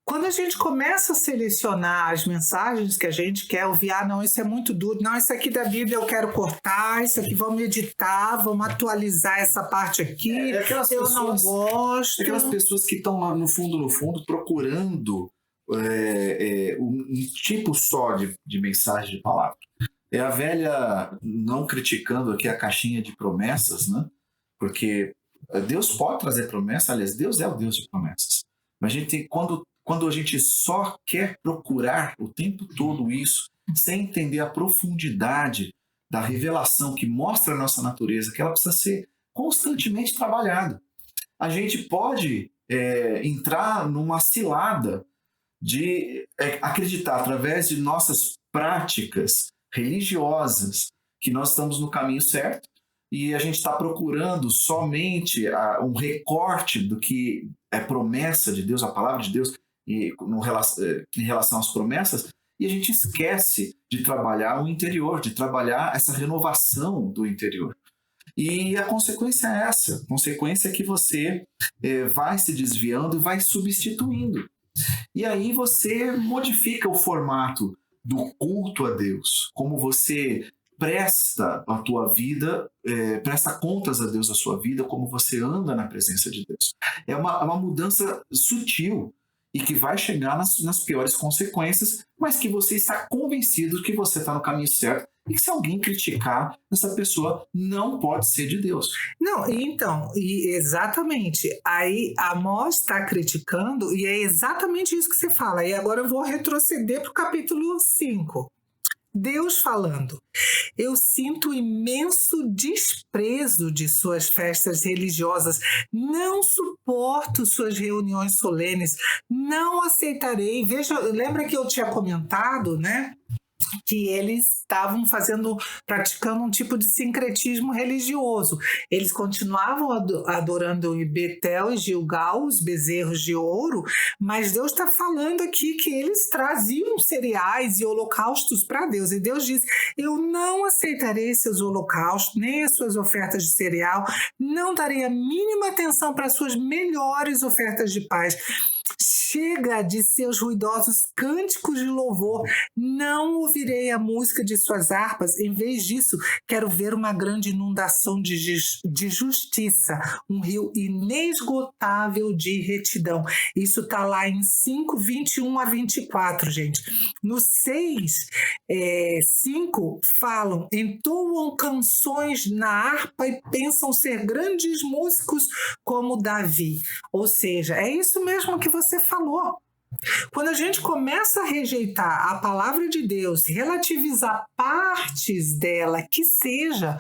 Quando a gente começa a selecionar as mensagens que a gente quer ouvir, não, isso é muito duro, não, isso aqui da Bíblia eu quero cortar, isso aqui vamos editar, vamos atualizar essa parte aqui, não gosto. Aquelas pessoas que estão lá no fundo, procurando um tipo só de mensagem de palavra. É a velha, não criticando aqui a caixinha de promessas, né? Porque Deus pode trazer promessas, aliás, Deus é o Deus de promessas. Mas a gente, quando a gente só quer procurar o tempo todo isso, sem entender a profundidade da revelação que mostra a nossa natureza, que ela precisa ser constantemente trabalhada. A gente pode entrar numa cilada de acreditar através de nossas práticas religiosas que nós estamos no caminho certo e a gente está procurando somente um recorte do que é promessa de Deus, a palavra de Deus, em relação às promessas, e a gente esquece de trabalhar o interior, de trabalhar essa renovação do interior. E a consequência é essa. A consequência é que você vai se desviando e vai substituindo. E aí você modifica o formato do culto a Deus, como você presta a tua vida, presta contas a Deus da sua vida, como você anda na presença de Deus. É uma mudança sutil e que vai chegar nas piores consequências, mas que você está convencido que você está no caminho certo e que se alguém criticar, essa pessoa não pode ser de Deus. Não, então, exatamente. Aí Amós está criticando e é exatamente isso que você fala. E agora eu vou retroceder para o capítulo 5. Deus falando: eu sinto imenso desprezo de suas festas religiosas, não suporto suas reuniões solenes, não aceitarei. Veja, lembra que eu tinha comentado, né? Que eles estavam praticando um tipo de sincretismo religioso. Eles continuavam adorando em Betel e Gilgal, os bezerros de ouro, mas Deus está falando aqui que eles traziam cereais e holocaustos para Deus. E Deus diz: eu não aceitarei seus holocaustos, nem as suas ofertas de cereal, não darei a mínima atenção para as suas melhores ofertas de paz. Chega de seus ruidosos cânticos de louvor, não ouvirei a música de suas harpas, em vez disso, quero ver uma grande inundação de justiça, um rio inesgotável de retidão. Isso está lá em 5, 21 a 24, gente. No 6, 5, falam, entoam canções na harpa e pensam ser grandes músicos como Davi. Ou seja, é isso mesmo que você falou. Quando a gente começa a rejeitar a palavra de Deus, relativizar partes dela, que seja,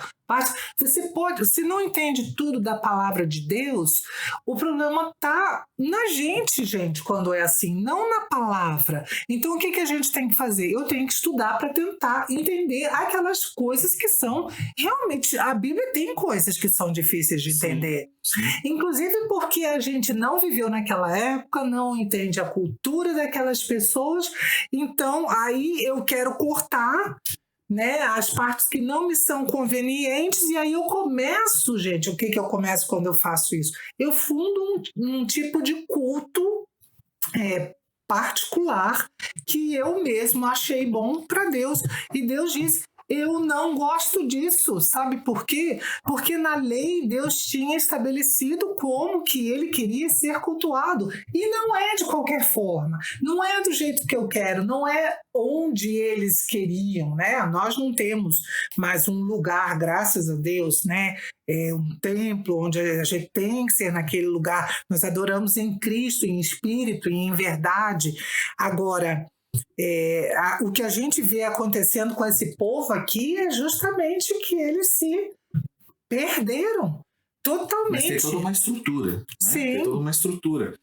Você pode, se não entende tudo da palavra de Deus, o problema está na gente, quando é assim, não na palavra. Então, o que a gente tem que fazer? Eu tenho que estudar para tentar entender aquelas coisas que são realmente. A Bíblia tem coisas que são difíceis de entender. Sim. Inclusive porque a gente não viveu naquela época, não entende a cultura daquelas pessoas. Então, aí eu quero cortar, né, as partes que não me são convenientes, e aí eu começo, gente, o que eu começo quando eu faço isso? Eu fundo um tipo de culto particular que eu mesmo achei bom para Deus, e Deus disse: eu não gosto disso. Sabe por quê? Porque na lei Deus tinha estabelecido como que ele queria ser cultuado. E não é de qualquer forma. Não é do jeito que eu quero. Não é onde eles queriam, né? Nós não temos mais um lugar, graças a Deus, né? Um templo onde a gente tem que ser naquele lugar. Nós adoramos em Cristo, em espírito e em verdade. Agora, o que a gente vê acontecendo com esse povo aqui é justamente que eles se perderam totalmente. Mas tem toda uma estrutura. Né? Sim. Tem toda uma estrutura.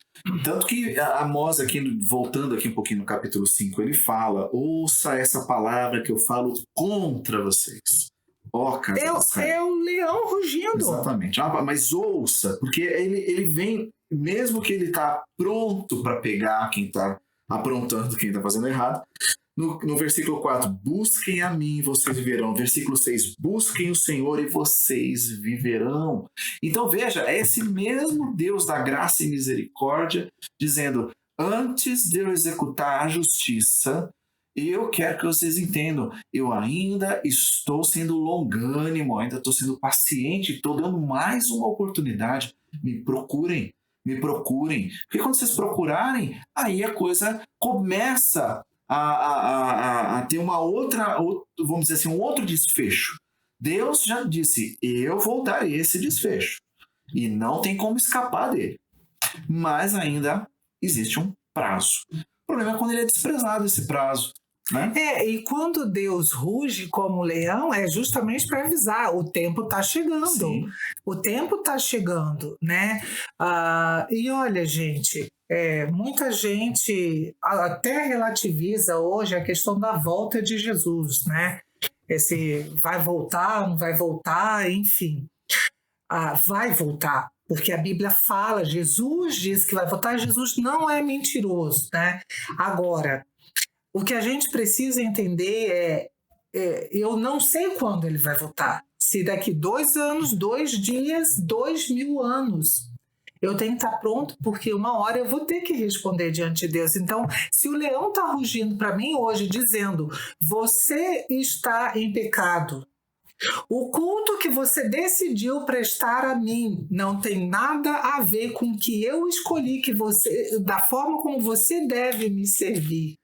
Tanto que Amós, aqui, voltando aqui um pouquinho no capítulo 5, ele fala: ouça essa palavra que eu falo contra vocês. Ó, casa de Israel. É o leão rugindo. Exatamente. Mas ouça, porque ele vem, mesmo que ele está pronto para pegar quem está aprontando, quem está fazendo errado. No versículo 4, busquem a mim e vocês viverão. Versículo 6, busquem o Senhor e vocês viverão. Então veja, é esse mesmo Deus da graça e misericórdia dizendo: antes de eu executar a justiça, eu quero que vocês entendam, eu ainda estou sendo longânimo, ainda estou sendo paciente, estou dando mais uma oportunidade. Me procurem. Porque quando vocês procurarem, aí a coisa começa a ter uma outra, vamos dizer assim, um outro desfecho. Deus já disse: eu vou dar esse desfecho. E não tem como escapar dele. Mas ainda existe um prazo. O problema é quando ele é desprezado, esse prazo. Né? E quando Deus ruge como leão, é justamente para avisar: o tempo está chegando. Sim. O tempo está chegando, né? E olha, gente, muita gente até relativiza hoje a questão da volta de Jesus, né? Esse vai voltar, não vai voltar, enfim. Vai voltar, porque a Bíblia fala, Jesus diz que vai voltar, Jesus não é mentiroso, né? Agora, o que a gente precisa entender eu não sei quando ele vai voltar. Se daqui 2 anos, 2 dias, 2000 anos. Eu tenho que estar pronto, porque uma hora eu vou ter que responder diante de Deus. Então, se o leão está rugindo para mim hoje, dizendo: você está em pecado, o culto que você decidiu prestar a mim não tem nada a ver com o que eu escolhi, da forma como você deve me servir.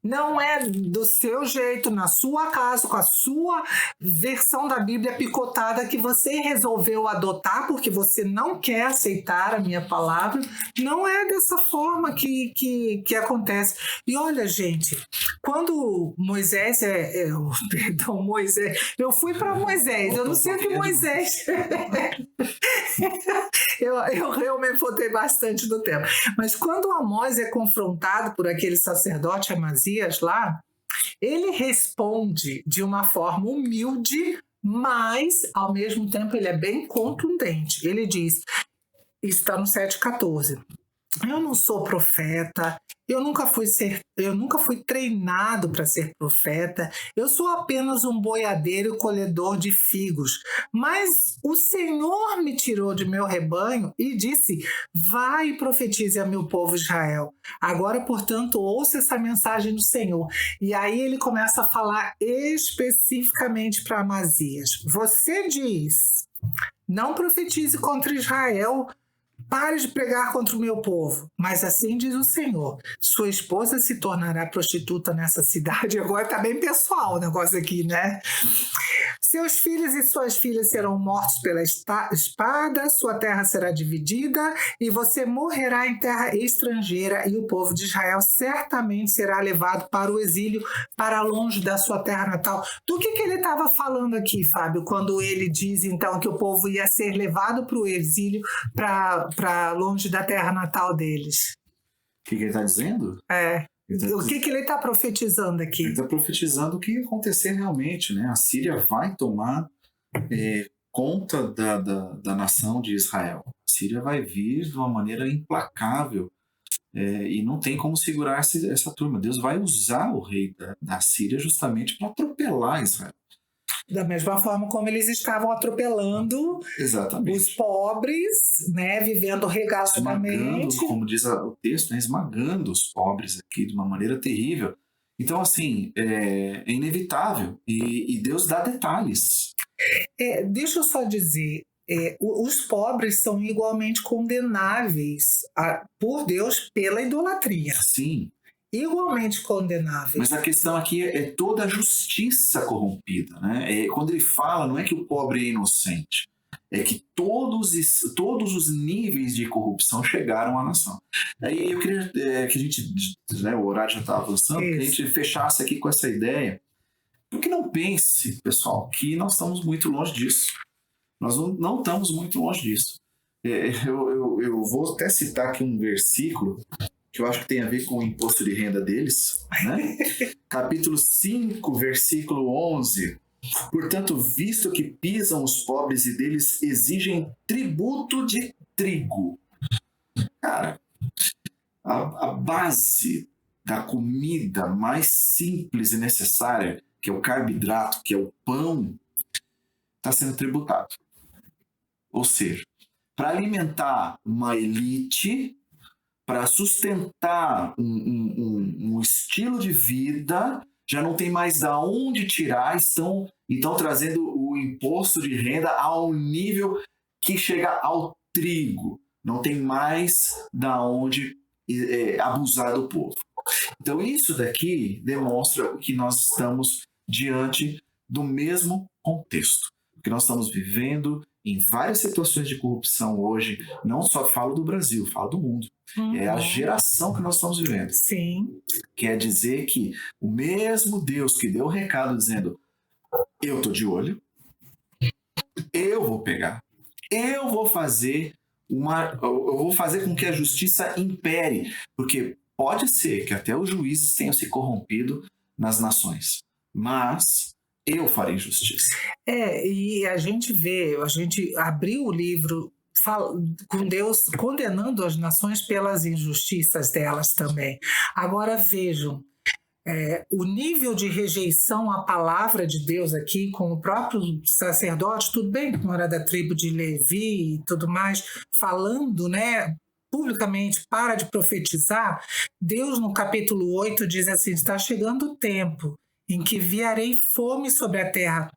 Não é do seu jeito, na sua casa, com a sua versão da Bíblia picotada que você resolveu adotar porque você não quer aceitar a minha palavra. Não é dessa forma que acontece. E olha, gente, quando Moisés eu fui para Moisés, eu não sei o que Moisés... eu realmente voltei bastante do tempo. Mas quando Amós é confrontado por aquele sacerdote Amazias lá, ele responde de uma forma humilde, mas ao mesmo tempo ele é bem contundente. Ele diz, isso está no 7,14: eu não sou profeta, eu nunca fui treinado para ser profeta, eu sou apenas um boiadeiro e colhedor de figos. Mas o Senhor me tirou de meu rebanho e disse: vai e profetize a meu povo Israel. Agora, portanto, ouça essa mensagem do Senhor. E aí ele começa a falar especificamente para Amazias. Você diz: não profetize contra Israel, pare de pregar contra o meu povo. Mas assim diz o Senhor: sua esposa se tornará prostituta nessa cidade. Agora está bem pessoal o negócio aqui, né? Seus filhos e suas filhas serão mortos pela espada, sua terra será dividida e você morrerá em terra estrangeira e o povo de Israel certamente será levado para o exílio, para longe da sua terra natal. Do que ele estava falando aqui, Fábio, quando ele diz então que o povo ia ser levado para o exílio, para longe da terra natal deles? O que ele está dizendo? O que ele está profetizando aqui? Ele está profetizando o que ia acontecer realmente, né? A Síria vai tomar conta da nação de Israel. A Síria vai vir de uma maneira implacável e não tem como segurar essa turma. Deus vai usar o rei da Síria justamente para atropelar Israel. Da mesma forma como eles estavam atropelando os pobres, né, vivendo regaladamente. Esmagando, como diz o texto, né, esmagando os pobres aqui de uma maneira terrível. Então, assim, é inevitável. E Deus dá detalhes. Deixa eu só dizer, os pobres são igualmente condenáveis por Deus pela idolatria. Sim. Igualmente condenáveis. Mas a questão aqui é toda a justiça corrompida, né? Quando ele fala, não é que o pobre é inocente, é que todos os níveis de corrupção chegaram à nação. Aí eu queria que a gente, né, o horário já está avançando, que a gente fechasse aqui com essa ideia. Porque não pense, pessoal, que nós estamos muito longe disso. Nós não estamos muito longe disso. Eu vou até citar aqui um versículo que eu acho que tem a ver com o imposto de renda deles, né? Capítulo 5, versículo 11. Portanto, visto que pisam os pobres e deles exigem tributo de trigo. Cara, a base da comida mais simples e necessária, que é o carboidrato, que é o pão, está sendo tributado. Ou seja, para alimentar uma elite, para sustentar um estilo de vida, já não tem mais de onde tirar, estão trazendo o imposto de renda ao nível que chega ao trigo. Não tem mais de onde abusar do povo. Então isso daqui demonstra que nós estamos diante do mesmo contexto, que nós estamos vivendo em várias situações de corrupção hoje, não só falo do Brasil, falo do mundo. É a geração que nós estamos vivendo. Sim. Quer dizer que o mesmo Deus que deu o recado dizendo: eu estou de olho, eu vou pegar, eu vou fazer com que a justiça impere, porque pode ser que até os juízes tenham se corrompido nas nações, mas eu farei justiça. E a gente abriu o livro com Deus condenando as nações pelas injustiças delas também. Agora vejam, o nível de rejeição à palavra de Deus aqui, com o próprio sacerdote, tudo bem que não era da tribo de Levi e tudo mais, falando, né, publicamente, para de profetizar. Deus no capítulo 8 diz assim: está chegando o tempo em que enviarei fome sobre a terra,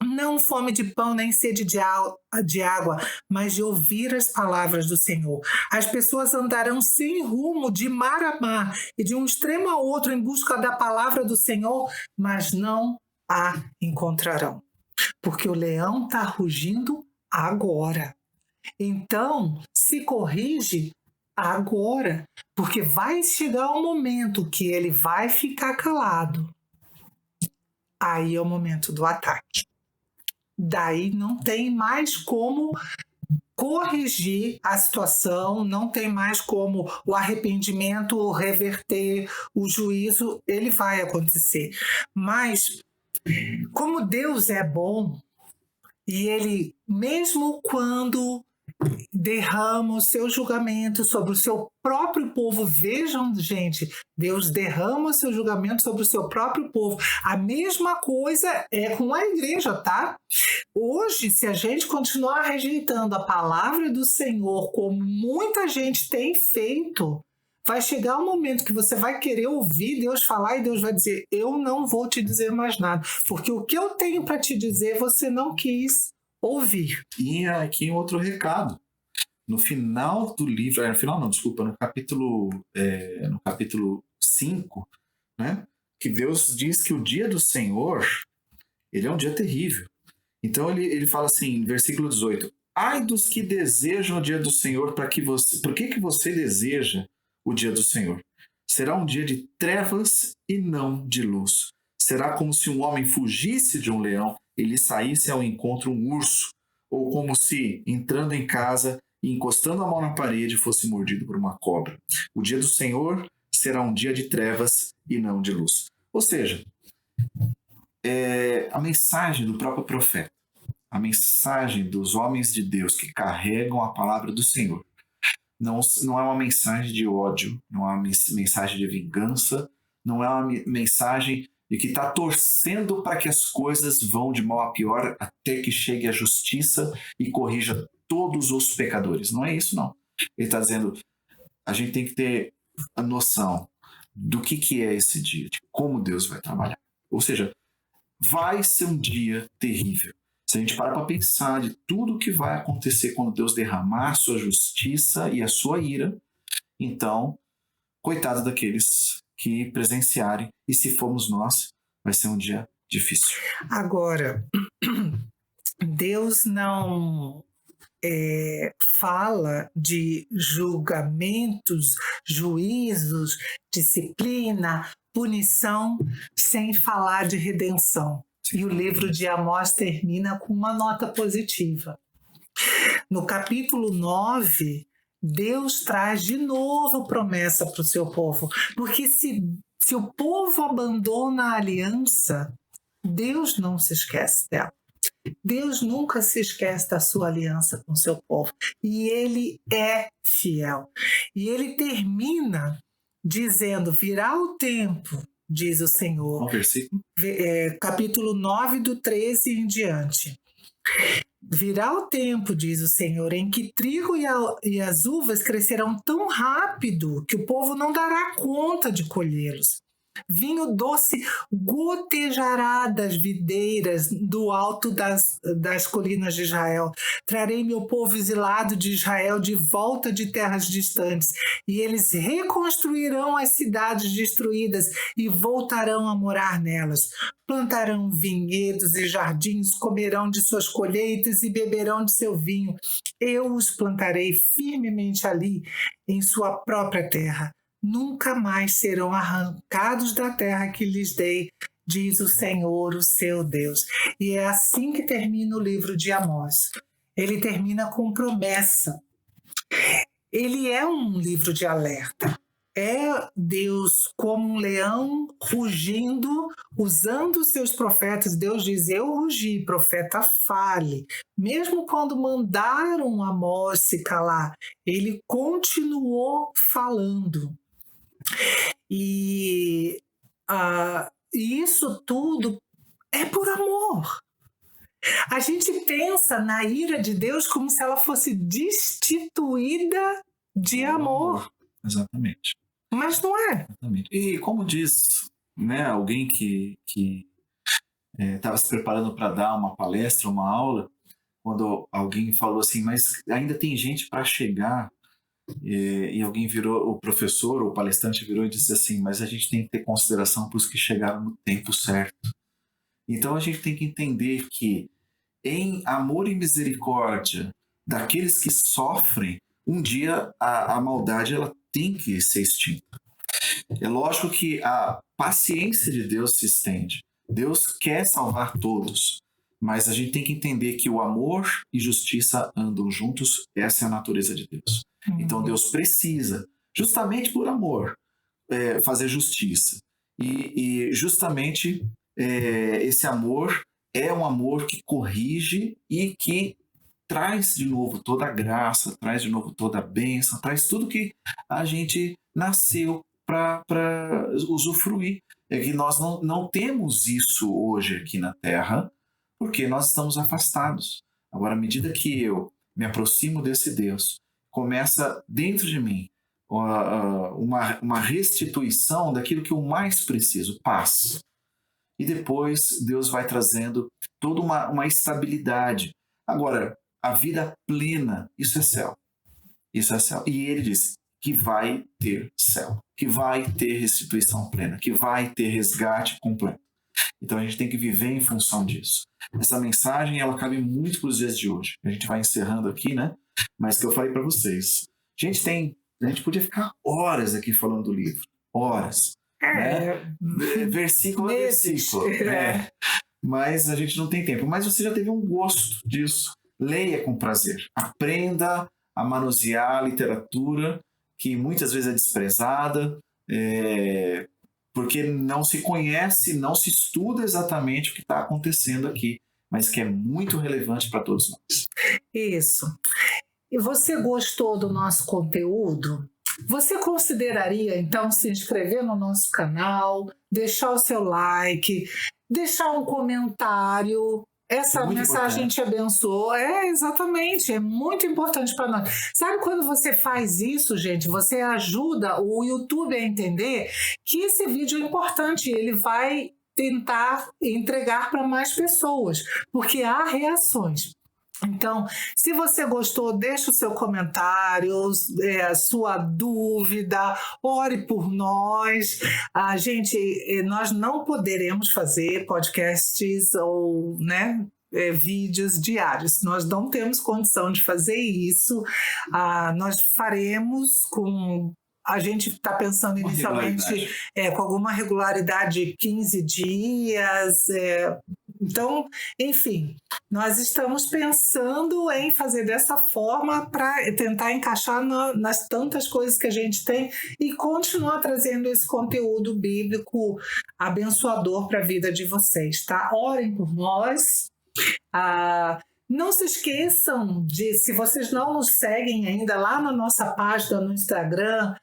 não fome de pão nem sede de água, mas de ouvir as palavras do Senhor. As pessoas andarão sem rumo de mar a mar e de um extremo a outro em busca da palavra do Senhor, mas não a encontrarão, porque o leão está rugindo agora. Então, se corrige agora, porque vai chegar um momento que ele vai ficar calado. Aí é o momento do ataque. Daí não tem mais como corrigir a situação, não tem mais como o arrependimento reverter o juízo, ele vai acontecer. Mas, como Deus é bom, e ele, mesmo quando derrama o seu julgamento sobre o seu próprio povo. Vejam, gente, Deus derrama o seu julgamento sobre o seu próprio povo. A mesma coisa é com a igreja, tá? Hoje, se a gente continuar rejeitando a palavra do Senhor, como muita gente tem feito, vai chegar um momento que você vai querer ouvir Deus falar e Deus vai dizer: eu não vou te dizer mais nada, porque o que eu tenho para te dizer você não quis ouvir. E aqui outro recado. No final do livro, no capítulo 5, né, que Deus diz que o dia do Senhor, ele é um dia terrível. Então ele fala assim, versículo 18: ai dos que desejam o dia do Senhor, por que você deseja o dia do Senhor? Será um dia de trevas e não de luz. Será como se um homem fugisse de um leão e lhe saísse ao encontro um urso, ou como se, entrando em casa e encostando a mão na parede, fosse mordido por uma cobra. O dia do Senhor será um dia de trevas e não de luz. Ou seja, a mensagem do próprio profeta, a mensagem dos homens de Deus que carregam a palavra do Senhor, não é uma mensagem de ódio, não é uma mensagem de vingança, não é uma mensagem de que está torcendo para que as coisas vão de mal a pior até que chegue a justiça e corrija todos os pecadores. Não é isso, não. Ele está dizendo, a gente tem que ter a noção do que é esse dia, de como Deus vai trabalhar. Ou seja, vai ser um dia terrível. Se a gente parar para pensar de tudo que vai acontecer quando Deus derramar a sua justiça e a sua ira, então, coitado daqueles que presenciarem, e se formos nós, vai ser um dia difícil. Agora, Deus não fala de julgamentos, juízos, disciplina, punição, sem falar de redenção. E o livro de Amós termina com uma nota positiva. No capítulo 9, Deus traz de novo promessa para o seu povo, porque se o povo abandona a aliança, Deus não se esquece dela. Deus nunca se esquece da sua aliança com o seu povo. E ele é fiel. E ele termina dizendo, virá o tempo, diz o Senhor. Versículo? Capítulo 9, do 13 em diante. Virá o tempo, diz o Senhor, em que trigo e as uvas crescerão tão rápido que o povo não dará conta de colhê-los. Vinho doce gotejará das videiras do alto das colinas de Israel. Trarei meu povo exilado de Israel de volta de terras distantes, e eles reconstruirão as cidades destruídas e voltarão a morar nelas. Plantarão vinhedos e jardins, comerão de suas colheitas e beberão de seu vinho. Eu os plantarei firmemente ali, em sua própria terra. Nunca mais serão arrancados da terra que lhes dei, diz o Senhor, o seu Deus. E é assim que termina o livro de Amós. Ele termina com promessa. Ele é um livro de alerta. É Deus como um leão rugindo, usando os seus profetas. Deus diz, eu rugi, profeta fale. Mesmo quando mandaram Amós se calar, ele continuou falando. E isso tudo é por amor. A gente pensa na ira de Deus como se ela fosse destituída de amor. Exatamente. Mas não é. Exatamente. E como diz, né, alguém que estava se preparando para dar uma palestra, uma aula, quando alguém falou assim, mas ainda tem gente para chegar, e alguém virou, o professor, o palestrante virou e disse assim, mas a gente tem que ter consideração para os que chegaram no tempo certo. Então a gente tem que entender que em amor e misericórdia daqueles que sofrem, um dia a maldade ela tem que ser extinta. É lógico que a paciência de Deus se estende. Deus quer salvar todos, mas a gente tem que entender que o amor e justiça andam juntos. Essa é a natureza de Deus. Então Deus precisa, justamente por amor, fazer justiça. E justamente esse amor é um amor que corrige e que traz de novo toda a graça, traz de novo toda a bênção, traz tudo que a gente nasceu para usufruir. É que nós não temos isso hoje aqui na Terra, porque nós estamos afastados. Agora, à medida que eu me aproximo desse Deus, começa dentro de mim uma restituição daquilo que eu mais preciso, paz. E depois Deus vai trazendo toda uma estabilidade. Agora, a vida plena, isso é céu. Isso é céu. E ele diz que vai ter céu, que vai ter restituição plena, que vai ter resgate completo. Então a gente tem que viver em função disso. Essa mensagem, ela cabe muito para os dias de hoje. A gente vai encerrando aqui, né? Mas que eu falei para vocês. A gente podia ficar horas aqui falando do livro. Horas. Né? Versículo a versículo. Mas a gente não tem tempo. Mas você já teve um gosto disso. Leia com prazer. Aprenda a manusear a literatura, que muitas vezes é desprezada, porque não se conhece, não se estuda exatamente o que está acontecendo aqui, mas que é muito relevante para todos nós. Isso. E você gostou do nosso conteúdo? Você consideraria, então, se inscrever no nosso canal, deixar o seu like, deixar um comentário? Essa mensagem te abençoou. Exatamente, é muito importante para nós. Sabe quando você faz isso, gente, você ajuda o YouTube a entender que esse vídeo é importante, ele vai tentar entregar para mais pessoas, porque há reações. Então, se você gostou, deixe o seu comentário, a sua dúvida, ore por nós. Nós não poderemos fazer podcasts ou, vídeos diários. Nós não temos condição de fazer isso. Nós faremos com... A gente está pensando inicialmente com alguma regularidade de 15 dias. Então, enfim, nós estamos pensando em fazer dessa forma para tentar encaixar nas tantas coisas que a gente tem e continuar trazendo esse conteúdo bíblico abençoador para a vida de vocês, tá? Orem por nós. Não se esqueçam de, se vocês não nos seguem ainda, lá na nossa página no Instagram,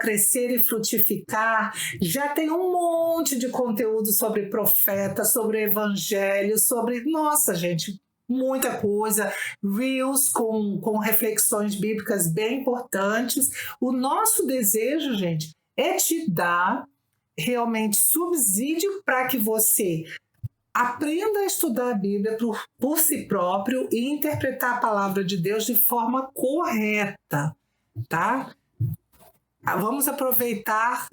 @crescer e frutificar, já tem um monte de conteúdo sobre profeta, sobre evangelho, sobre, nossa gente, muita coisa, reels com reflexões bíblicas bem importantes. O nosso desejo, gente, é te dar realmente subsídio para que você aprenda a estudar a Bíblia por si próprio e interpretar a palavra de Deus de forma correta, tá? Vamos aproveitar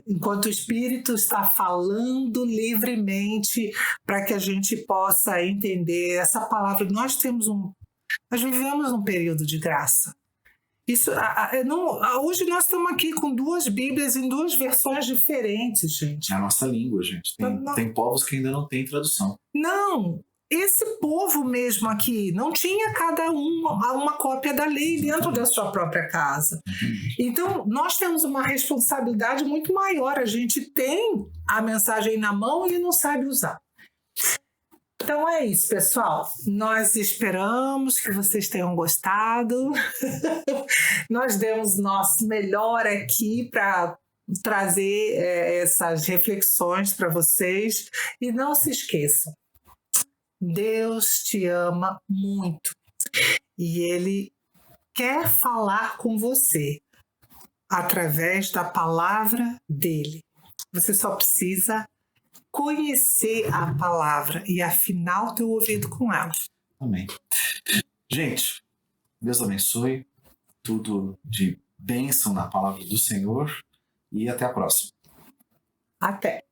enquanto o Espírito está falando livremente para que a gente possa entender essa palavra. Nós vivemos um período de graça. Hoje nós estamos aqui com 2 Bíblias em 2 versões diferentes, gente. É a nossa língua, gente. Tem povos que ainda não têm tradução. Não! Esse povo mesmo aqui não tinha cada uma cópia da lei dentro da sua própria casa. Então, nós temos uma responsabilidade muito maior. A gente tem a mensagem na mão e não sabe usar. Então é isso, pessoal. Nós esperamos que vocês tenham gostado. Nós demos nosso melhor aqui para trazer essas reflexões para vocês. E não se esqueçam, Deus te ama muito e Ele quer falar com você através da palavra dele. Você só precisa conhecer a palavra e afinar o teu ouvido com ela. Amém. Gente, Deus abençoe, tudo de bênção na palavra do Senhor e até a próxima. Até.